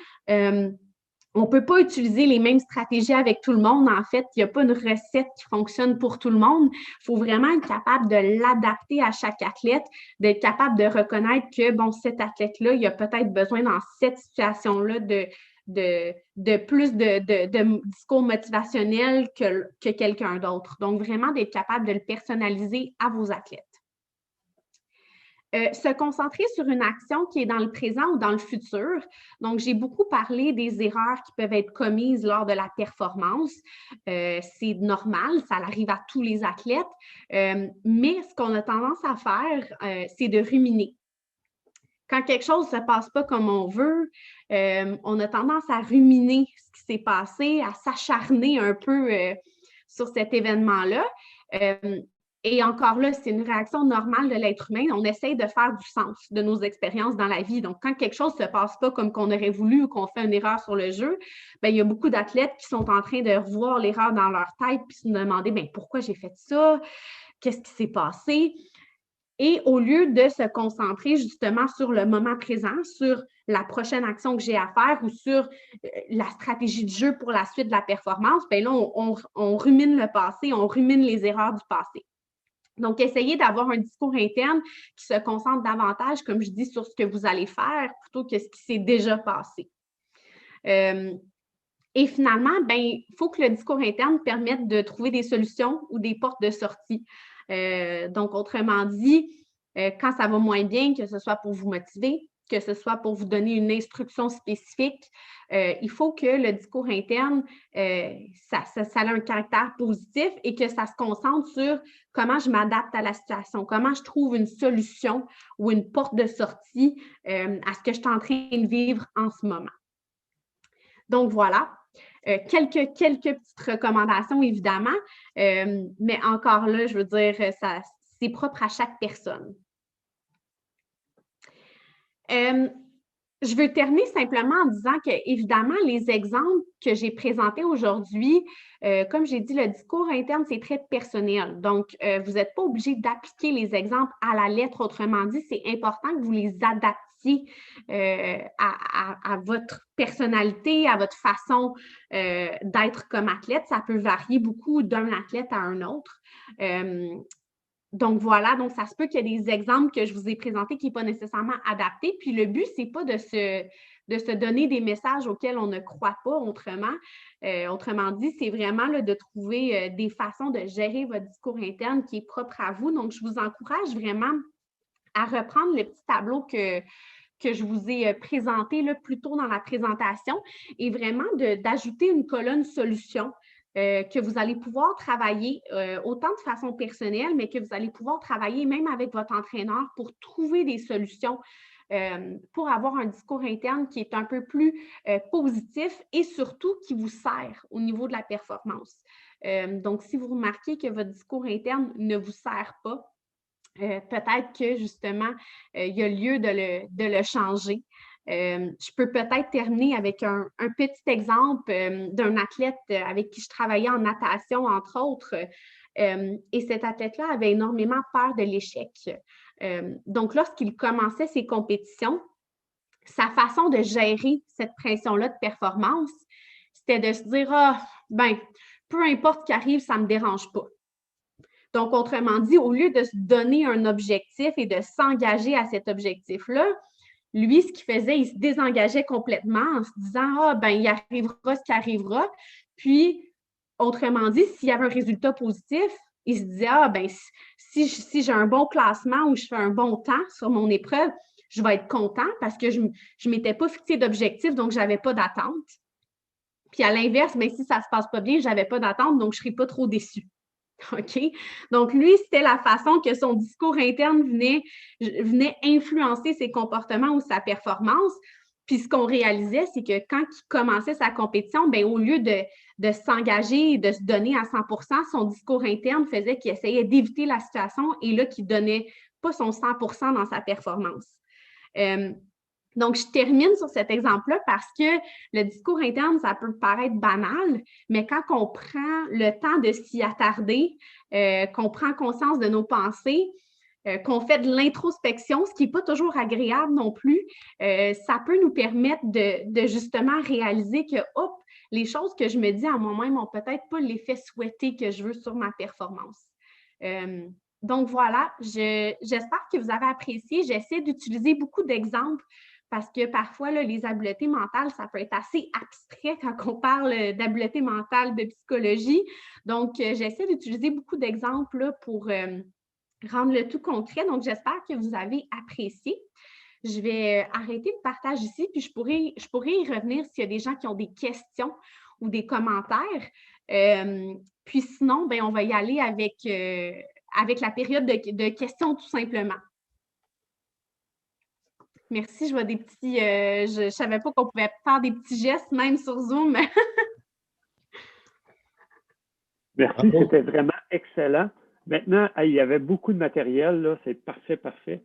S2: On ne peut pas utiliser les mêmes stratégies avec tout le monde. En fait, il n'y a pas une recette qui fonctionne pour tout le monde. Il faut vraiment être capable de l'adapter à chaque athlète, d'être capable de reconnaître que, bon, cet athlète-là, il a peut-être besoin dans cette situation-là de plus de discours motivationnel que quelqu'un d'autre. Donc, vraiment d'être capable de le personnaliser à vos athlètes. Se concentrer sur une action qui est dans le présent ou dans le futur. Donc, j'ai beaucoup parlé des erreurs qui peuvent être commises lors de la performance. C'est normal, ça arrive à tous les athlètes. Mais ce qu'on a tendance à faire, c'est de ruminer. Quand quelque chose ne se passe pas comme on veut, on a tendance à ruminer ce qui s'est passé, à s'acharner un peu sur cet événement-là. Et encore là, c'est une réaction normale de l'être humain. On essaye de faire du sens de nos expériences dans la vie. Donc, quand quelque chose ne se passe pas comme qu'on aurait voulu ou qu'on fait une erreur sur le jeu, bien, il y a beaucoup d'athlètes qui sont en train de revoir l'erreur dans leur tête puis se demander bien, pourquoi j'ai fait ça? Qu'est-ce qui s'est passé? Et au lieu de se concentrer justement sur le moment présent, sur la prochaine action que j'ai à faire ou sur la stratégie de jeu pour la suite de la performance, bien là, on rumine le passé, on rumine les erreurs du passé. Donc, essayez d'avoir un discours interne qui se concentre davantage, comme je dis, sur ce que vous allez faire plutôt que ce qui s'est déjà passé. Et finalement, il faut que le discours interne permette de trouver des solutions ou des portes de sortie. Donc, autrement dit, quand ça va moins bien, que ce soit pour vous motiver, que ce soit pour vous donner une instruction spécifique, il faut que le discours interne, ça a un caractère positif et que ça se concentre sur comment je m'adapte à la situation, comment je trouve une solution ou une porte de sortie à ce que je suis en train de vivre en ce moment. Donc, voilà. Quelques petites recommandations, évidemment, mais encore là, je veux dire, c'est propre à chaque personne. Je veux terminer simplement en disant que, évidemment, les exemples que j'ai présentés aujourd'hui, comme j'ai dit, le discours interne, c'est très personnel. Donc, vous n'êtes pas obligé d'appliquer les exemples à la lettre. Autrement dit, c'est important que vous les adaptiez à votre personnalité, à votre façon d'être comme athlète. Ça peut varier beaucoup d'un athlète à un autre. Donc, voilà, donc ça se peut qu'il y ait des exemples que je vous ai présentés qui ne sont pas nécessairement adaptés. Puis le but, ce n'est pas de se donner des messages auxquels on ne croit pas autrement. Autrement dit, c'est vraiment là, de trouver des façons de gérer votre discours interne qui est propre à vous. Donc, je vous encourage vraiment à reprendre le petit tableau que je vous ai présenté là, plus tôt dans la présentation et vraiment d'ajouter une colonne solution. Que vous allez pouvoir travailler autant de façon personnelle, mais que vous allez pouvoir travailler même avec votre entraîneur pour trouver des solutions pour avoir un discours interne qui est un peu plus positif et surtout qui vous sert au niveau de la performance. Donc, si vous remarquez que votre discours interne ne vous sert pas, peut-être que justement, il y a lieu de le changer. Je peux peut-être terminer avec un petit exemple d'un athlète avec qui je travaillais en natation, entre autres. Et cet athlète-là avait énormément peur de l'échec. Donc, lorsqu'il commençait ses compétitions, sa façon de gérer cette pression-là de performance, c'était de se dire « Ah, peu importe ce qui arrive, ça ne me dérange pas ». Donc, autrement dit, au lieu de se donner un objectif et de s'engager à cet objectif-là, lui, ce qu'il faisait, il se désengageait complètement en se disant « Ah, il arrivera ce qui arrivera ». Puis, autrement dit, s'il y avait un résultat positif, il se disait, ah, ben, si j'ai un bon classement ou je fais un bon temps sur mon épreuve, je vais être content parce que je ne m'étais pas fixé d'objectif, donc je n'avais pas d'attente. Puis à l'inverse, ben, si ça ne se passe pas bien, je n'avais pas d'attente, donc je ne serais pas trop déçue. OK? Donc, lui, c'était la façon que son discours interne venait influencer ses comportements ou sa performance. Puis ce qu'on réalisait, c'est que quand il commençait sa compétition, bien, au lieu de s'engager et de se donner à 100 son discours interne faisait qu'il essayait d'éviter la situation et là, qu'il ne donnait pas son 100 dans sa performance. Donc, je termine sur cet exemple-là parce que le discours interne, ça peut paraître banal, mais quand on prend le temps de s'y attarder, qu'on prend conscience de nos pensées, qu'on fait de l'introspection, ce qui n'est pas toujours agréable non plus, ça peut nous permettre de justement réaliser que, hop, les choses que je me dis à moi-même n'ont peut-être pas l'effet souhaité que je veux sur ma performance. Donc voilà, j'espère que vous avez apprécié. J'essaie d'utiliser beaucoup d'exemples parce que parfois, là, les habiletés mentales, ça peut être assez abstrait quand on parle d'habiletés mentales de psychologie. Donc, j'essaie d'utiliser beaucoup d'exemples là, pour rendre le tout concret. Donc, j'espère que vous avez apprécié. Je vais arrêter le partage ici, puis je pourrais y revenir s'il y a des gens qui ont des questions ou des commentaires. Puis sinon, bien, on va y aller avec la période de questions tout simplement. Merci, je vois des petits... je ne savais pas qu'on pouvait faire des petits gestes, même sur Zoom.
S1: Merci, c'était vraiment excellent. Maintenant, il y avait beaucoup de matériel, là, c'est parfait, parfait.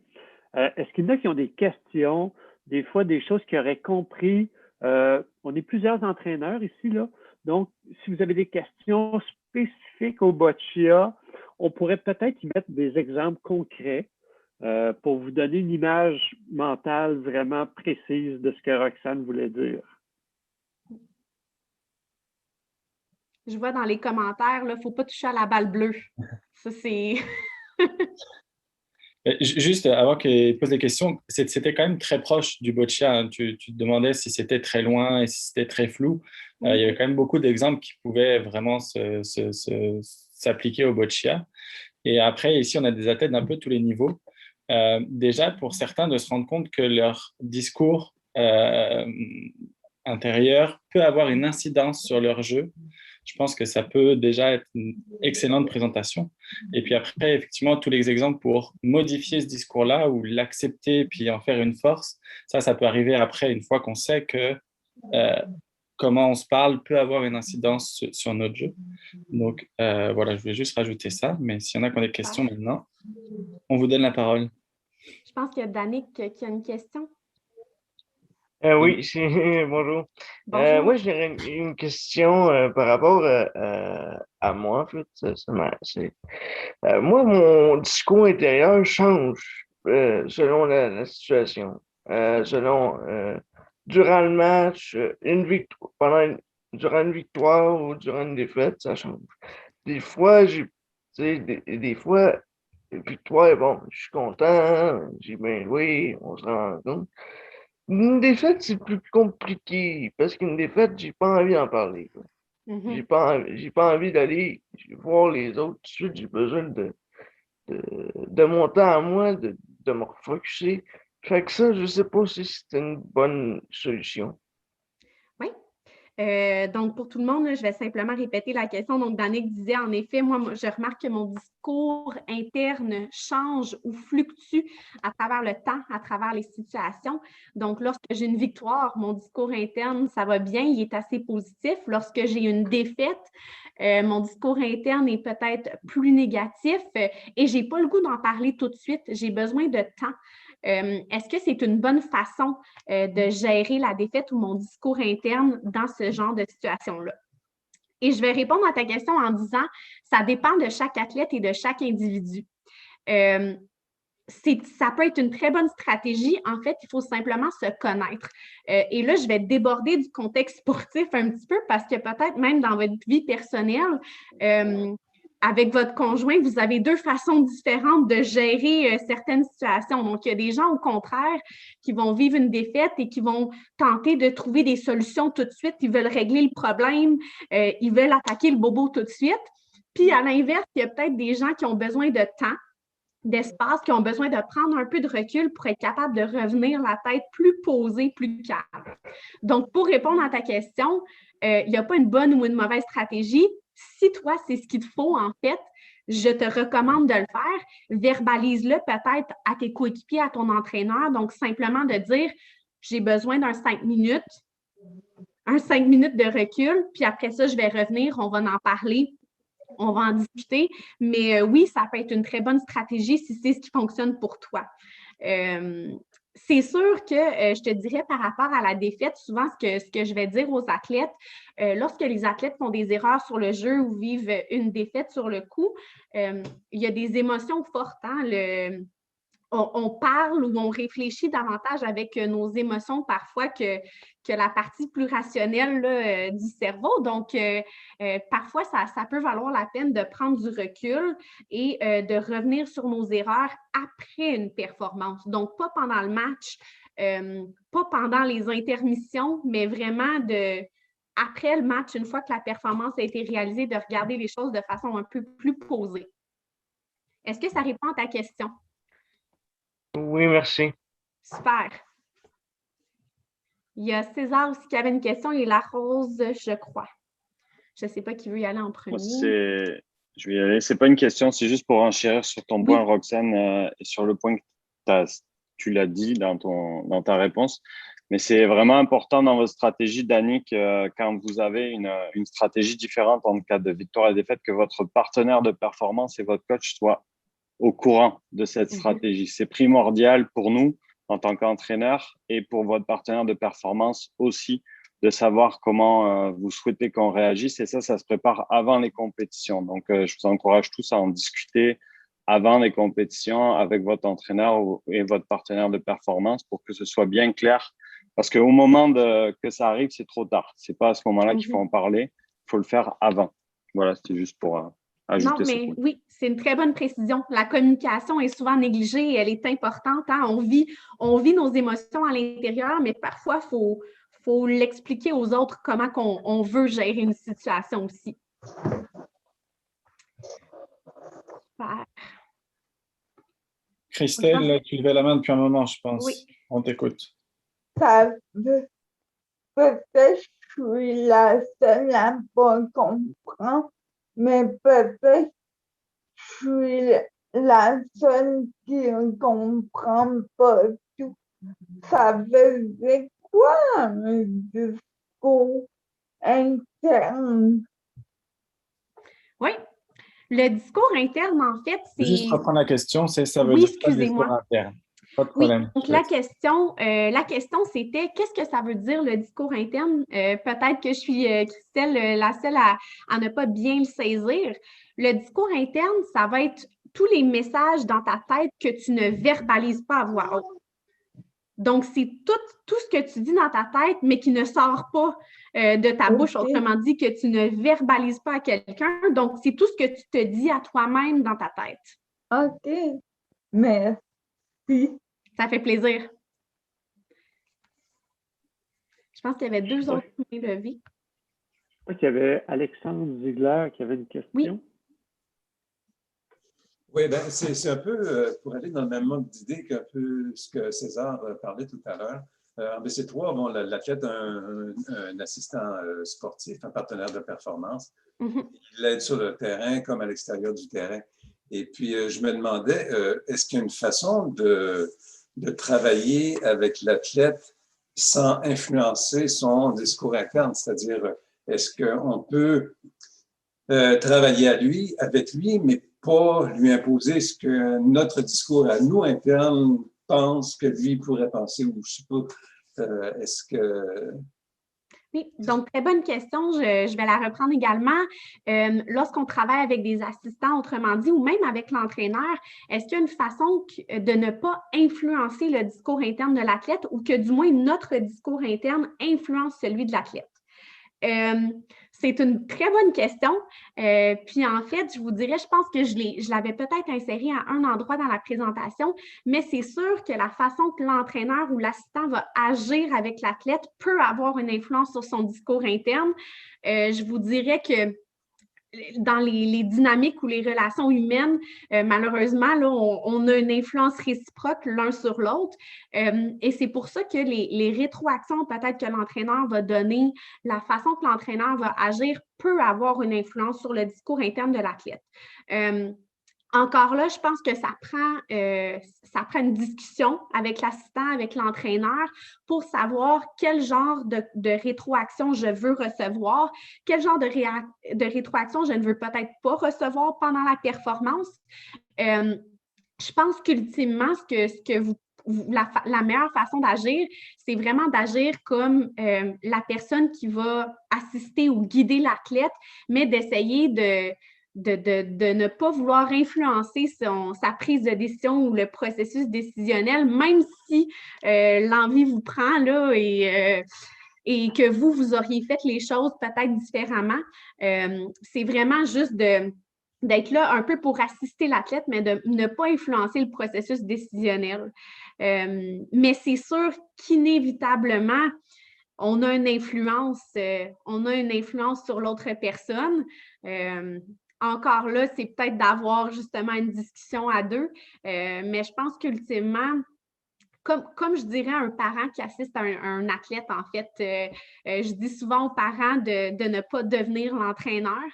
S1: Est-ce qu'il y en a qui ont des questions, des fois des choses qu'ils auraient compris? On est plusieurs entraîneurs ici, là. Donc, si vous avez des questions spécifiques au boccia, on pourrait peut-être y mettre des exemples concrets pour vous donner une image mentale vraiment précise de ce que Roxane voulait dire.
S2: Je vois dans les commentaires, il ne faut pas toucher à la balle bleue. Ça, c'est...
S3: Juste avant qu'il pose des questions, c'était quand même très proche du boccia. Hein. Tu te demandais si c'était très loin et si c'était très flou. Il y avait quand même beaucoup d'exemples qui pouvaient vraiment s'appliquer au boccia. Et après, ici, on a des athlètes d'un peu tous les niveaux. Déjà, pour certains, de se rendre compte que leur discours intérieur peut avoir une incidence sur leur jeu. Je pense que ça peut déjà être une excellente présentation. Et puis après, effectivement, tous les exemples pour modifier ce discours-là ou l'accepter puis en faire une force, ça peut arriver après, une fois qu'on sait que comment on se parle peut avoir une incidence sur notre jeu. Donc, voilà, je voulais juste rajouter ça. Mais s'il y en a qui ont des questions maintenant, on vous donne la parole.
S2: Je pense qu'il y a Danick qui a une question.
S4: Oui, bonjour.
S2: Bonjour.
S4: Moi, j'aurais une question par rapport à moi, en fait. Moi, mon discours intérieur change selon la situation. Durant le match, durant une victoire ou durant une défaite, ça change. Des fois, des fois, victoire, bon, je suis content, j'ai bien joué, on se rend compte. Une défaite, c'est plus compliqué parce qu'une défaite, j'ai pas envie d'en parler. J'ai pas envie d'aller voir les autres. Tout de suite, j'ai besoin de mon temps à moi, de me refocuser. Fait que ça, je sais pas si c'est une bonne solution.
S2: Oui. Donc, pour tout le monde, là, je vais simplement répéter la question. Donc, Danick disait, en effet, moi, je remarque que mon discours interne change ou fluctue à travers le temps, à travers les situations. Donc, lorsque j'ai une victoire, mon discours interne, ça va bien, il est assez positif. Lorsque j'ai une défaite, mon discours interne est peut-être plus négatif et je n'ai pas le goût d'en parler tout de suite. J'ai besoin de temps. Est-ce que c'est une bonne façon de gérer la défaite ou mon discours interne dans ce genre de situation-là? Et je vais répondre à ta question en disant, ça dépend de chaque athlète et de chaque individu. Ça peut être une très bonne stratégie. En fait, il faut simplement se connaître. Et là, je vais déborder du contexte sportif un petit peu parce que peut-être même dans votre vie personnelle, avec votre conjoint, vous avez deux façons différentes de gérer certaines situations. Donc, il y a des gens, au contraire, qui vont vivre une défaite et qui vont tenter de trouver des solutions tout de suite. Ils veulent régler le problème, ils veulent attaquer le bobo tout de suite. Puis à l'inverse, il y a peut-être des gens qui ont besoin de temps, d'espace, qui ont besoin de prendre un peu de recul pour être capable de revenir la tête plus posée, plus calme. Donc, pour répondre à ta question, il n'y a pas une bonne ou une mauvaise stratégie. Si toi, c'est ce qu'il te faut, en fait, je te recommande de le faire. Verbalise-le peut-être à tes coéquipiers, à ton entraîneur. Donc, simplement de dire, j'ai besoin d'un 5 minutes, un 5 minutes de recul, puis après ça, je vais revenir, on va en parler, on va en discuter. Mais oui, ça peut être une très bonne stratégie si c'est ce qui fonctionne pour toi. C'est sûr que je te dirais par rapport à la défaite, souvent ce que je vais dire aux athlètes, lorsque les athlètes font des erreurs sur le jeu ou vivent une défaite sur le coup, il y a des émotions fortes. Hein? On parle ou on réfléchit davantage avec nos émotions parfois que la partie plus rationnelle là, du cerveau. Donc, parfois, ça peut valoir la peine de prendre du recul et de revenir sur nos erreurs après une performance. Donc, pas pendant le match, pas pendant les intermissions, mais vraiment après le match, une fois que la performance a été réalisée, de regarder les choses de façon un peu plus posée. Est-ce que ça répond à ta question?
S4: Oui, merci.
S2: Super. Il y a César aussi qui avait une question et la Rose, je crois. Je ne sais pas qui veut y aller en premier.
S3: Je vais y aller. C'est pas une question, c'est juste pour enchérir sur ton point, Roxane, et sur le point que tu l'as dit dans ta réponse. Mais c'est vraiment important dans votre stratégie, Danick, quand vous avez une stratégie différente en cas de victoire et défaite, que votre partenaire de performance et votre coach soient au courant de cette stratégie. C'est primordial pour nous en tant qu'entraîneur et pour votre partenaire de performance aussi de savoir comment vous souhaitez qu'on réagisse. Et ça se prépare avant les compétitions. Donc, je vous encourage tous à en discuter avant les compétitions avec votre entraîneur et votre partenaire de performance pour que ce soit bien clair. Parce qu'au moment que ça arrive, c'est trop tard. C'est pas à ce moment-là qu'il faut en parler. Il faut le faire avant. Voilà, c'était juste pour ajouter ce point.
S2: Oui, c'est une très bonne précision. La communication est souvent négligée et elle est importante. Hein? On vit nos émotions à l'intérieur, mais parfois, il faut l'expliquer aux autres comment on veut gérer une situation aussi. Super.
S3: Christelle, tu levais la main depuis un moment, je pense.
S2: Oui.
S3: On t'écoute.
S5: Peut-être je suis la seule à pas comprendre, mais peut-être je suis la seule qui ne comprend pas tout. Ça veut dire quoi un discours interne?
S2: Oui. Le discours interne, en fait, c'est…
S3: Juste reprendre la question, ça veut dire quoi le discours interne? Pas de problème.
S2: Oui, donc la question, c'était qu'est-ce que ça veut dire le discours interne? Peut-être que je suis, Christelle, la seule à ne pas bien le saisir. Le discours interne, ça va être tous les messages dans ta tête que tu ne verbalises pas à voix haute. Donc, c'est tout ce que tu dis dans ta tête, mais qui ne sort pas de ta bouche, autrement dit, que tu ne verbalises pas à quelqu'un. Donc, c'est tout ce que tu te dis à toi-même dans ta tête.
S5: OK. Merci.
S2: Ça fait plaisir. Je pense qu'il y avait deux autres mains levées.
S1: Je crois qu'il y avait Alexandre Ziegler qui avait une question.
S2: Oui.
S6: Oui, bien, c'est un peu pour aller dans le même mode d'idée qu'un peu ce que César parlait tout à l'heure. En BC3, bon, l'athlète a un assistant sportif, un partenaire de performance. Il l'aide sur le terrain comme à l'extérieur du terrain. Et puis, je me demandais, est-ce qu'il y a une façon de travailler avec l'athlète sans influencer son discours interne? C'est-à-dire, est-ce qu'on peut travailler avec lui, mais pas lui imposer ce que notre discours à nous interne pense que lui pourrait penser, ou je ne sais pas, est-ce que…
S2: Oui, donc très bonne question. Je vais la reprendre également. Lorsqu'on travaille avec des assistants, autrement dit, ou même avec l'entraîneur, est-ce qu'il y a une façon de ne pas influencer le discours interne de l'athlète ou que du moins notre discours interne influence celui de l'athlète? C'est une très bonne question. Puis en fait, je vous dirais, je pense que je l'avais peut-être inséré à un endroit dans la présentation, mais c'est sûr que la façon que l'entraîneur ou l'assistant va agir avec l'athlète peut avoir une influence sur son discours interne. Je vous dirais que dans les dynamiques ou les relations humaines, malheureusement, là, on a une influence réciproque l'un sur l'autre. Et c'est pour ça que les rétroactions, peut-être que l'entraîneur va donner, la façon que l'entraîneur va agir peut avoir une influence sur le discours interne de l'athlète. Encore là, je pense que ça prend une discussion avec l'assistant, avec l'entraîneur pour savoir quel genre de rétroaction je veux recevoir, quel genre de rétroaction je ne veux peut-être pas recevoir pendant la performance. Je pense qu'ultimement, la meilleure façon d'agir, c'est vraiment d'agir comme la personne qui va assister ou guider l'athlète, mais d'essayer de ne pas vouloir influencer sa prise de décision ou le processus décisionnel, même si l'envie vous prend là et que vous auriez fait les choses peut-être différemment. C'est vraiment juste d'être là un peu pour assister l'athlète, mais de ne pas influencer le processus décisionnel. Mais c'est sûr qu'inévitablement, on a une influence sur l'autre personne. Encore là, c'est peut-être d'avoir justement une discussion à deux, mais je pense qu'ultimement, comme je dirais un parent qui assiste à un athlète, en fait, je dis souvent aux parents de ne pas devenir l'entraîneur.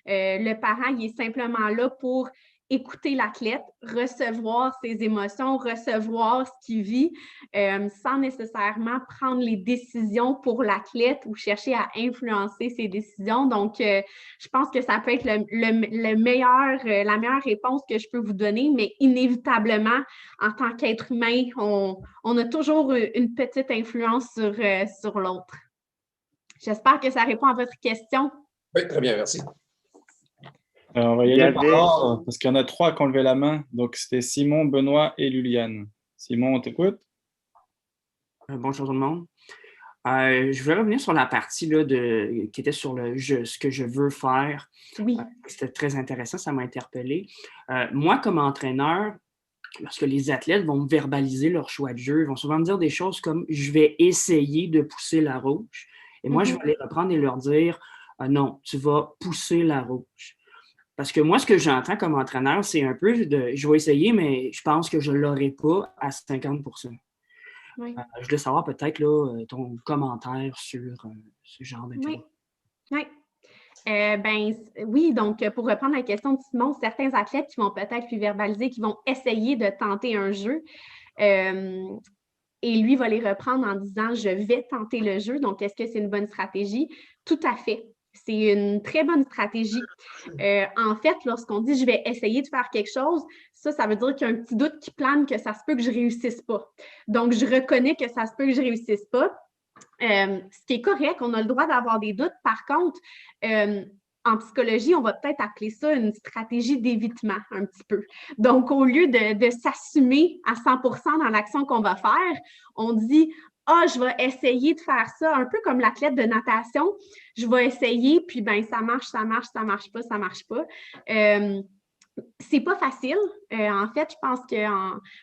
S2: Le parent, il est simplement là pour écouter l'athlète, recevoir ses émotions, recevoir ce qu'il vit, sans nécessairement prendre les décisions pour l'athlète ou chercher à influencer ses décisions. Donc, je pense que ça peut être la meilleure réponse que je peux vous donner, mais inévitablement, en tant qu'être humain, on a toujours une petite influence sur l'autre. J'espère que ça répond à votre question.
S6: Oui, très bien, merci.
S3: On va y aller par ordre, parce qu'il y en a 3 qui ont levé la main. Donc, c'était Simon, Benoît et Luliane. Simon, on t'écoute?
S7: Bonjour tout le monde. Je vais revenir sur la partie là, qui était sur ce que je veux faire.
S2: Oui.
S7: C'était très intéressant, ça m'a interpellé. Moi, comme entraîneur, lorsque les athlètes vont me verbaliser leur choix de jeu, ils vont souvent me dire des choses comme « je vais essayer de pousser la rouge ». Et moi, je vais les reprendre et leur dire « non, tu vas pousser la rouge ». Parce que moi, ce que j'entends comme entraîneur, c'est un peu de « je vais essayer, mais je pense que je ne l'aurai pas à 50%.
S2: Oui.
S7: Je voulais savoir peut-être là, ton commentaire sur ce genre de choses.
S2: Oui. Oui, donc pour reprendre la question de Simon, certains athlètes qui vont peut-être lui verbaliser, qui vont essayer de tenter un jeu, et lui va les reprendre en disant « je vais tenter le jeu ». Donc, est-ce que c'est une bonne stratégie? Tout à fait. C'est une très bonne stratégie. En fait, lorsqu'on dit « je vais essayer de faire quelque chose », ça veut dire qu'il y a un petit doute qui plane que ça se peut que je ne réussisse pas. Donc, je reconnais que ça se peut que je ne réussisse pas. Ce qui est correct, on a le droit d'avoir des doutes. Par contre, en psychologie, on va peut-être appeler ça une stratégie d'évitement un petit peu. Donc, au lieu de s'assumer à 100% dans l'action qu'on va faire, on dit « Ah, je vais essayer de faire ça », un peu comme l'athlète de natation. Je vais essayer, puis ben ça marche pas, ça marche pas. C'est pas facile. En fait, je pense que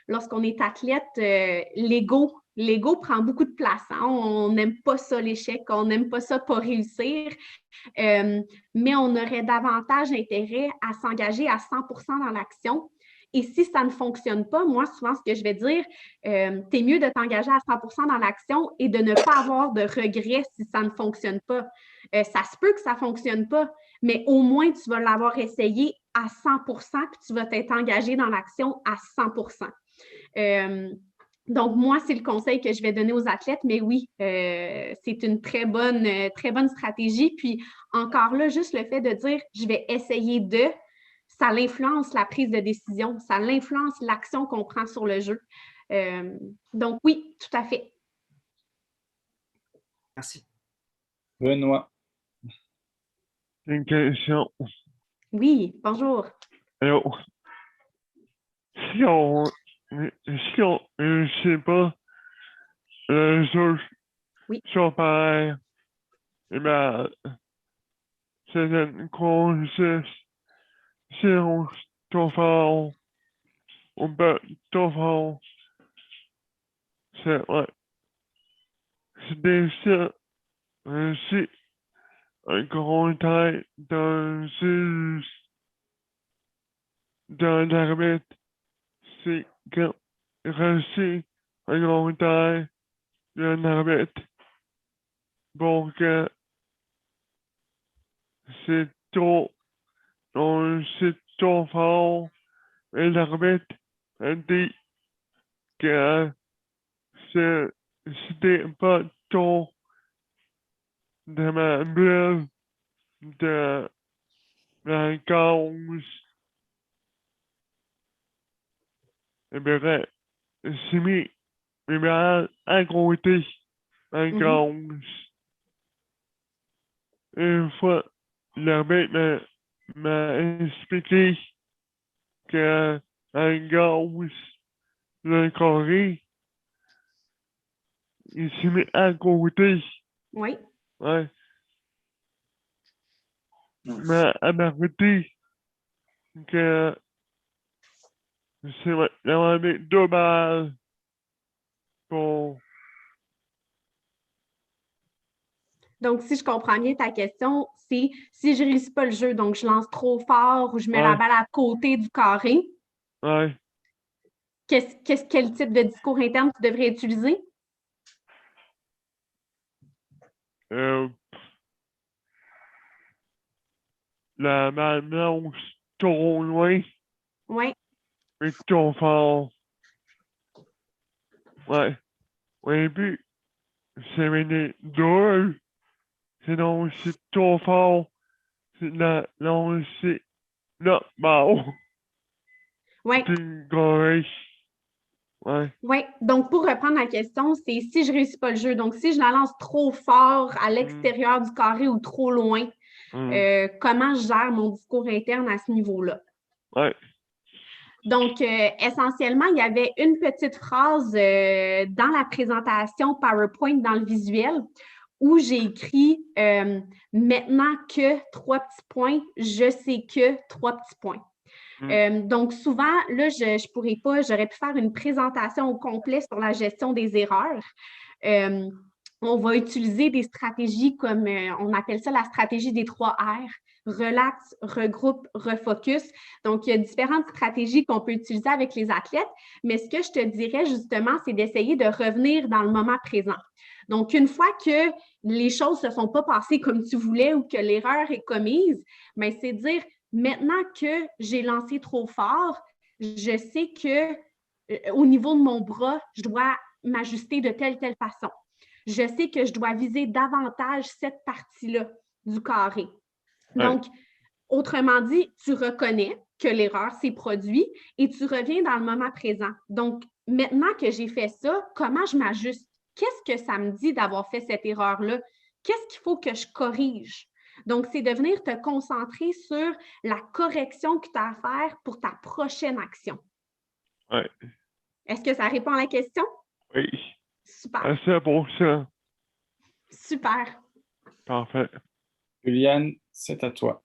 S2: lorsqu'on est athlète, l'ego prend beaucoup de place. Hein? On n'aime pas ça, l'échec, on n'aime pas ça pas réussir. Mais on aurait davantage intérêt à s'engager à 100% dans l'action. Et si ça ne fonctionne pas, moi, souvent, ce que je vais dire, t'es mieux de t'engager à 100% dans l'action et de ne pas avoir de regrets si ça ne fonctionne pas. Ça se peut que ça ne fonctionne pas, mais au moins, tu vas l'avoir essayé à 100% puis tu vas t'être engagé dans l'action à 100%. Donc, moi, c'est le conseil que je vais donner aux athlètes, mais oui, c'est une très bonne stratégie. Puis, encore là, juste le fait de dire « je vais essayer de », ça l'influence la prise de décision, ça l'influence l'action qu'on prend sur le jeu. Donc, oui, tout à fait.
S7: Merci.
S3: Benoît.
S5: Une question.
S2: Oui, bonjour.
S5: Alors, si on ne sait pas les choses sont pareilles, eh bien, c'est une conscience. Si on t'offre, on peut t'offrir, c'est vrai. C'est difficile. Si un commentaire dans l'arbitre, c'est quand reçu un commentaire d'un arbitre. Bon, que c'est trop, c'est trop fort, et l'arbitre a dit que c'était pas trop de ma bulle de la cause. Et bien, j'ai mis mes balles à côté la cause. Une fois, l'arbitre m'a expliqué que la cause, le carré, il s'est mis à côté.
S2: Oui.
S5: Ouais. Mais elle m'a dit que c'est maintenant avec 2 balles pour.
S2: Donc, si je comprends bien ta question, c'est si je ne réussis pas le jeu, donc je lance trop fort ou je mets la balle à côté du carré,
S5: Ouais.
S2: Quel type de discours interne tu devrais utiliser?
S5: La balle blanche trop loin.
S2: Oui.
S5: Et trop fort. Ouais. Ouais, puis, c'est venu 2. Sinon, c'est trop fort. Non, c'est normal.
S2: Oui.
S5: C'est correct. Ouais.
S2: Oui. Donc, pour reprendre la question, c'est si je ne réussis pas le jeu. Donc, si je la lance trop fort à l'extérieur du carré ou trop loin, comment je gère mon discours interne à ce niveau-là?
S5: Ouais.
S2: Donc, essentiellement, il y avait une petite phrase dans la présentation PowerPoint, dans le visuel, où j'ai écrit maintenant que 3 petits points, je sais que 3 petits points. Donc, souvent, là, je ne pourrais pas, j'aurais pu faire une présentation au complet sur la gestion des erreurs. On va utiliser des stratégies comme, on appelle ça la stratégie des 3 R. Relax, regroupe, refocus. Donc, il y a différentes stratégies qu'on peut utiliser avec les athlètes, mais ce que je te dirais justement, c'est d'essayer de revenir dans le moment présent. Donc, une fois que les choses ne se sont pas passées comme tu voulais ou que l'erreur est commise, bien, c'est dire maintenant que j'ai lancé trop fort, je sais que au niveau de mon bras, je dois m'ajuster de telle façon. Je sais que je dois viser davantage cette partie-là du carré. Donc, autrement dit, tu reconnais que l'erreur s'est produite et tu reviens dans le moment présent. Donc, maintenant que j'ai fait ça, comment je m'ajuste? Qu'est-ce que ça me dit d'avoir fait cette erreur-là? Qu'est-ce qu'il faut que je corrige? Donc, c'est de venir te concentrer sur la correction que tu as à faire pour ta prochaine action.
S5: Ouais.
S2: Est-ce que ça répond à la question?
S5: Oui.
S2: Super.
S5: C'est bon, ça.
S2: Super.
S5: Parfait.
S3: Juliane, c'est à toi.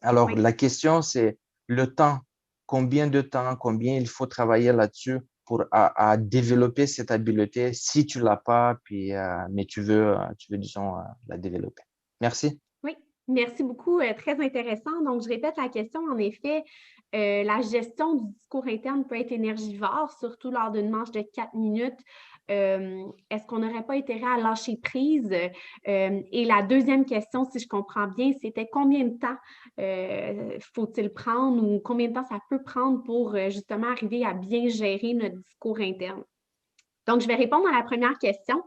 S8: Alors, la question, c'est le temps. Combien de temps, combien il faut travailler là-dessus pour à développer cette habileté si tu ne l'as pas, puis, mais tu veux, disons, la développer. Merci.
S2: Oui, merci beaucoup. Très intéressant. Donc, je répète la question. En effet, la gestion du discours interne peut être énergivore, surtout lors d'une manche de 4 minutes. Est-ce qu'on n'aurait pas intérêt à lâcher prise? Et la deuxième question, si je comprends bien, c'était combien de temps faut-il prendre ou combien de temps ça peut prendre pour justement arriver à bien gérer notre discours interne? Donc, je vais répondre à la première question.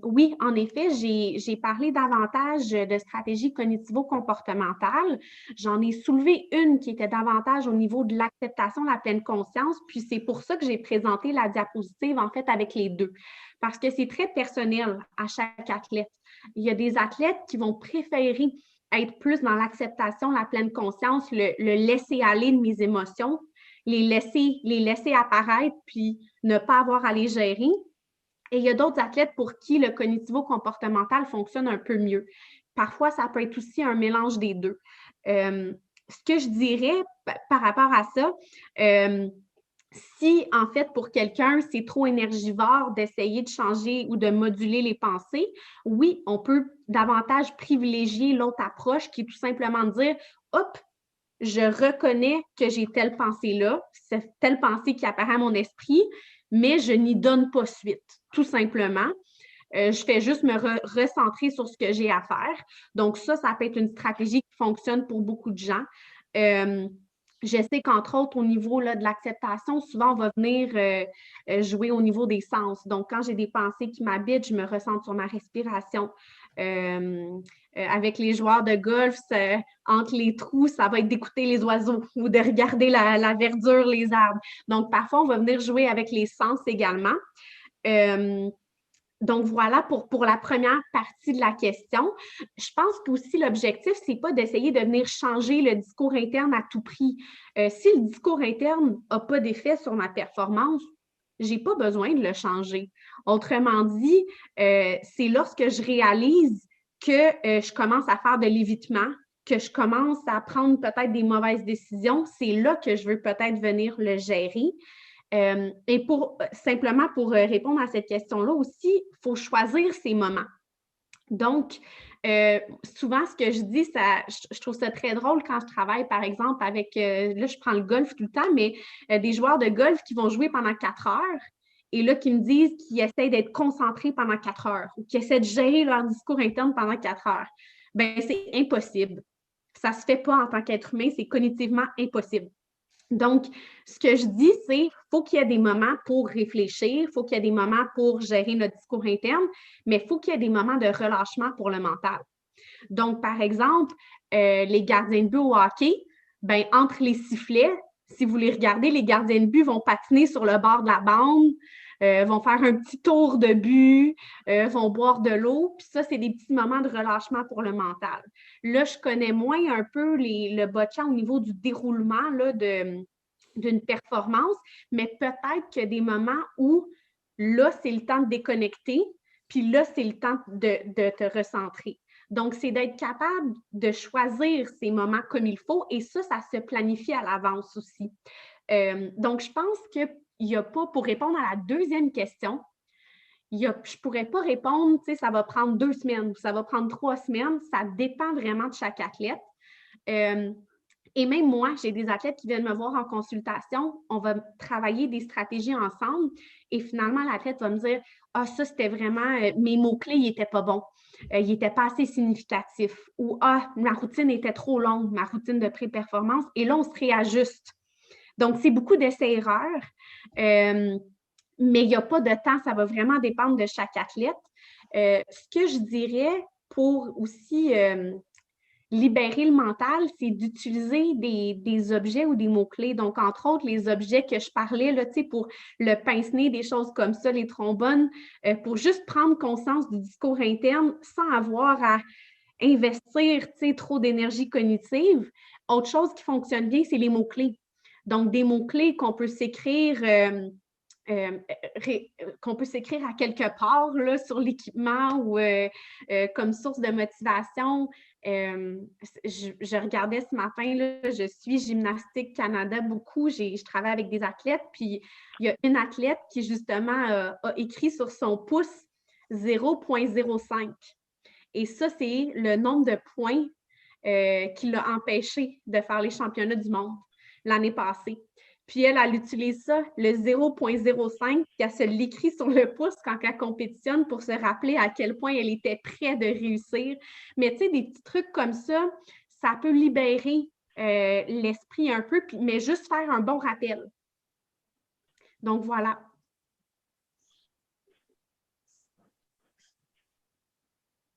S2: Oui, en effet, j'ai parlé davantage de stratégie cognitivo-comportementale. J'en ai soulevé une qui était davantage au niveau de l'acceptation, la pleine conscience, puis c'est pour ça que j'ai présenté la diapositive, en fait, avec les deux, parce que c'est très personnel à chaque athlète. Il y a des athlètes qui vont préférer être plus dans l'acceptation, la pleine conscience, le laisser aller de mes émotions, les laisser apparaître, puis ne pas avoir à les gérer. Et il y a d'autres athlètes pour qui le cognitivo-comportemental fonctionne un peu mieux. Parfois, ça peut être aussi un mélange des deux. Ce que je dirais par rapport à ça, Si, en fait, pour quelqu'un, c'est trop énergivore d'essayer de changer ou de moduler les pensées, oui, on peut davantage privilégier l'autre approche qui est tout simplement de dire, hop, je reconnais que j'ai telle pensée-là, c'est telle pensée qui apparaît à mon esprit, mais je n'y donne pas suite, tout simplement. Je fais juste me recentrer sur ce que j'ai à faire. Donc, ça peut être une stratégie qui fonctionne pour beaucoup de gens. Je sais qu'entre autres, au niveau là, de l'acceptation, souvent, on va venir jouer au niveau des sens. Donc, quand j'ai des pensées qui m'habitent, je me ressens sur ma respiration. Avec les joueurs de golf, entre les trous, ça va être d'écouter les oiseaux ou de regarder la verdure, les arbres. Donc, parfois, on va venir jouer avec les sens également. Donc, voilà pour la première partie de la question. Je pense qu'aussi l'objectif, ce n'est pas d'essayer de venir changer le discours interne à tout prix. Si le discours interne n'a pas d'effet sur ma performance, je n'ai pas besoin de le changer. Autrement dit, c'est lorsque je réalise que je commence à faire de l'évitement, que je commence à prendre peut-être des mauvaises décisions, c'est là que je veux peut-être venir le gérer. Et simplement pour répondre à cette question-là aussi, il faut choisir ses moments. Donc, souvent, ce que je dis, je trouve ça très drôle quand je travaille, par exemple, avec, là, je prends le golf tout le temps, mais des joueurs de golf qui vont jouer pendant 4 heures et là, qui me disent qu'ils essaient d'être concentrés pendant 4 heures ou qu'ils essaient de gérer leur discours interne pendant 4 heures. Bien, c'est impossible. Ça ne se fait pas en tant qu'être humain, c'est cognitivement impossible. Donc, ce que je dis, c'est qu'il faut qu'il y ait des moments pour réfléchir, il faut qu'il y ait des moments pour gérer notre discours interne, mais il faut qu'il y ait des moments de relâchement pour le mental. Donc, par exemple, les gardiens de but au hockey, ben, entre les sifflets, si vous les regardez, les gardiens de but vont patiner sur le bord de la bande, vont faire un petit tour de but, vont boire de l'eau. Puis ça, c'est des petits moments de relâchement pour le mental. Là, je connais moins un peu le botchant au niveau du déroulement là, d'une performance, mais peut-être qu'il y a des moments où là, c'est le temps de déconnecter, puis là, c'est le temps de te recentrer. Donc, c'est d'être capable de choisir ces moments comme il faut et ça se planifie à l'avance aussi. Donc, je pense qu'il n'y a pas, pour répondre à la deuxième question, je ne pourrais pas répondre, tu sais, ça va prendre 2 semaines ou ça va prendre 3 semaines. Ça dépend vraiment de chaque athlète. Et même moi, j'ai des athlètes qui viennent me voir en consultation. On va travailler des stratégies ensemble et finalement, l'athlète va me dire « Ah, ça, c'était vraiment, mes mots-clés, ils n'étaient pas bons. Ils n'étaient pas assez significatifs. » Ou « Ah, ma routine était trop longue, ma routine de pré-performance. » Et là, on se réajuste. Donc, c'est beaucoup d'essais-erreurs. Mais il n'y a pas de temps, ça va vraiment dépendre de chaque athlète. Ce que je dirais pour aussi libérer le mental, c'est d'utiliser des objets ou des mots-clés. Donc, entre autres, les objets que je parlais, là, pour le pince-nez, des choses comme ça, les trombones, pour juste prendre conscience du discours interne sans avoir à investir trop d'énergie cognitive. Autre chose qui fonctionne bien, c'est les mots-clés. Donc, des mots-clés qu'on peut s'écrire à quelque part là, sur l'équipement ou comme source de motivation. Je regardais ce matin, là, je suis Gymnastique Canada beaucoup, je travaille avec des athlètes, puis il y a une athlète qui justement a écrit sur son pouce 0,05. Et ça, c'est le nombre de points qui l'a empêché de faire les championnats du monde l'année passée. Puis elle utilise ça, le 0,05, puis elle se l'écrit sur le pouce quand elle compétitionne pour se rappeler à quel point elle était près de réussir. Mais tu sais, des petits trucs comme ça peut libérer l'esprit un peu, mais juste faire un bon rappel. Donc, voilà.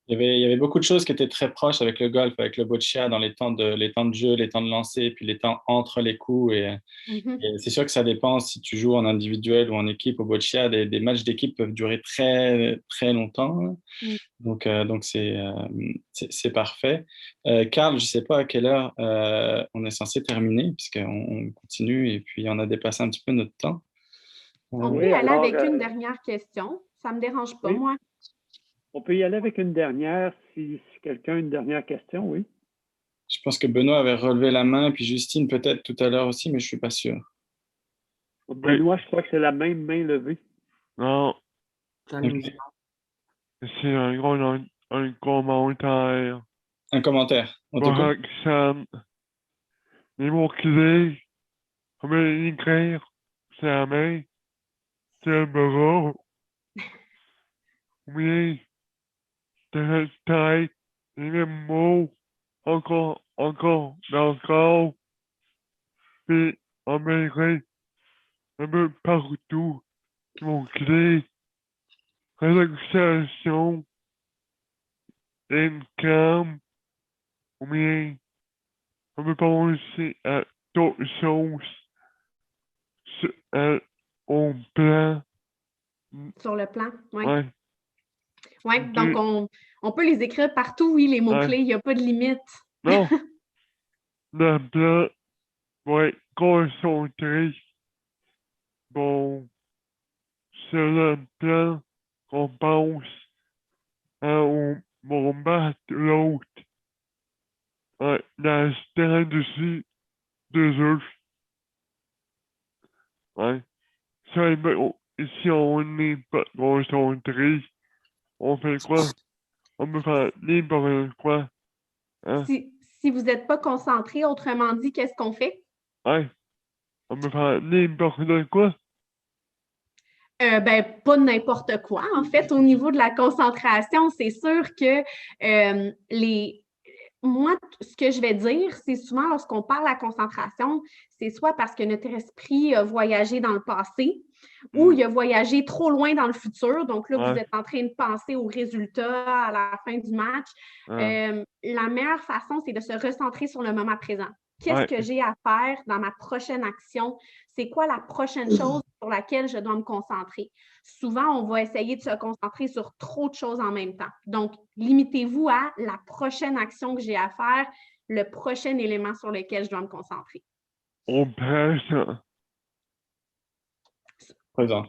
S3: Il y avait beaucoup de choses qui étaient très proches avec le golf, avec le boccia, dans les temps de jeu, les temps de lancer, puis les temps entre les coups. Et c'est sûr que ça dépend si tu joues en individuel ou en équipe. Au boccia, des matchs d'équipe peuvent durer très, très longtemps. Donc c'est parfait. Carl, je ne sais pas à quelle heure on est censé terminer, puisqu'on continue et puis on a dépassé un petit peu notre temps.
S2: On peut aller avec une dernière question. Ça ne me dérange pas, moi.
S1: On peut y aller avec une dernière, si quelqu'un a une dernière question, oui.
S3: Je pense que Benoît avait relevé la main, puis Justine peut-être tout à l'heure aussi, mais je ne suis pas sûr.
S1: Benoît, je crois que c'est la même main levée.
S5: Non,
S7: Ça allume du
S5: c'est un commentaire.
S3: Un commentaire. On
S5: Pour
S3: t'écoute.
S5: Roxane, les mots-clés, comment les écrire? C'est la main, c'est le bras, oui, c'est la tête, et les mots, encore, puis en mêlée, un peu partout, les mots-clés, relaxation, income, ou bien, on peut penser à d'autres choses, au plan,
S2: Sur le plan, oui.
S5: ouais.
S2: Oui, donc on peut les écrire partout, oui, les mots-clés, il n'y a pas de limite.
S5: Non, le plan va être concentré. Bon, sur le plan qu'on pense on va battre l'autre. La stratégie de jeu. Ouais. Si on n'est pas concentré, on fait quoi? On peut faire n'importe quoi. Hein?
S2: Si vous n'êtes pas concentré, autrement dit, qu'est-ce qu'on fait?
S5: Ouais. On peut faire n'importe quoi.
S2: Pas n'importe quoi. En fait, au niveau de la concentration, c'est sûr que moi, ce que je vais dire, c'est souvent lorsqu'on parle à concentration, c'est soit parce que notre esprit a voyagé dans le passé ou il a voyagé trop loin dans le futur. Donc là, vous êtes en train de penser aux résultats à la fin du match. La meilleure façon, c'est de se recentrer sur le moment présent. Qu'est-ce que j'ai à faire dans ma prochaine action? C'est quoi la prochaine chose sur laquelle je dois me concentrer? Souvent, on va essayer de se concentrer sur trop de choses en même temps. Donc, limitez-vous à la prochaine action que j'ai à faire, le prochain élément sur lequel je dois me concentrer.
S5: Au présent.
S3: Présent.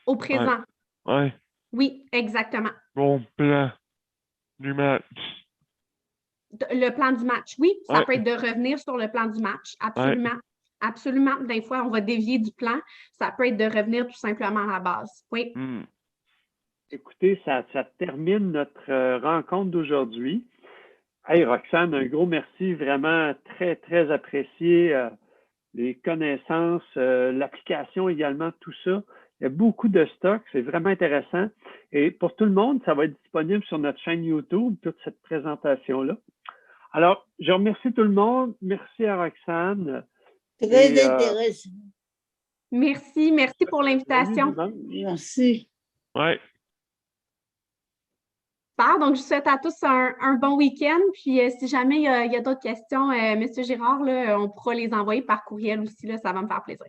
S2: Au présent.
S5: Ouais.
S2: Oui, exactement.
S5: Mon plan du match.
S2: Le plan du match, oui, ça peut être de revenir sur le plan du match, absolument. Absolument. Des fois, on va dévier du plan. Ça peut être de revenir tout simplement à la base. Oui.
S1: Écoutez, ça termine notre rencontre d'aujourd'hui. Hey, Roxane, un gros merci, vraiment très, très apprécié. Les connaissances, l'application également, tout ça. Il y a beaucoup de stock, c'est vraiment intéressant. Et pour tout le monde, ça va être disponible sur notre chaîne YouTube, toute cette présentation-là. Alors, je remercie tout le monde. Merci à Roxane.
S9: Très intéressant.
S2: Merci pour l'invitation.
S9: Merci.
S5: Ouais.
S2: Donc, je vous souhaite à tous un bon week-end. Puis, si jamais il y a d'autres questions, M. Girard, là, on pourra les envoyer par courriel aussi. Là, ça va me faire plaisir.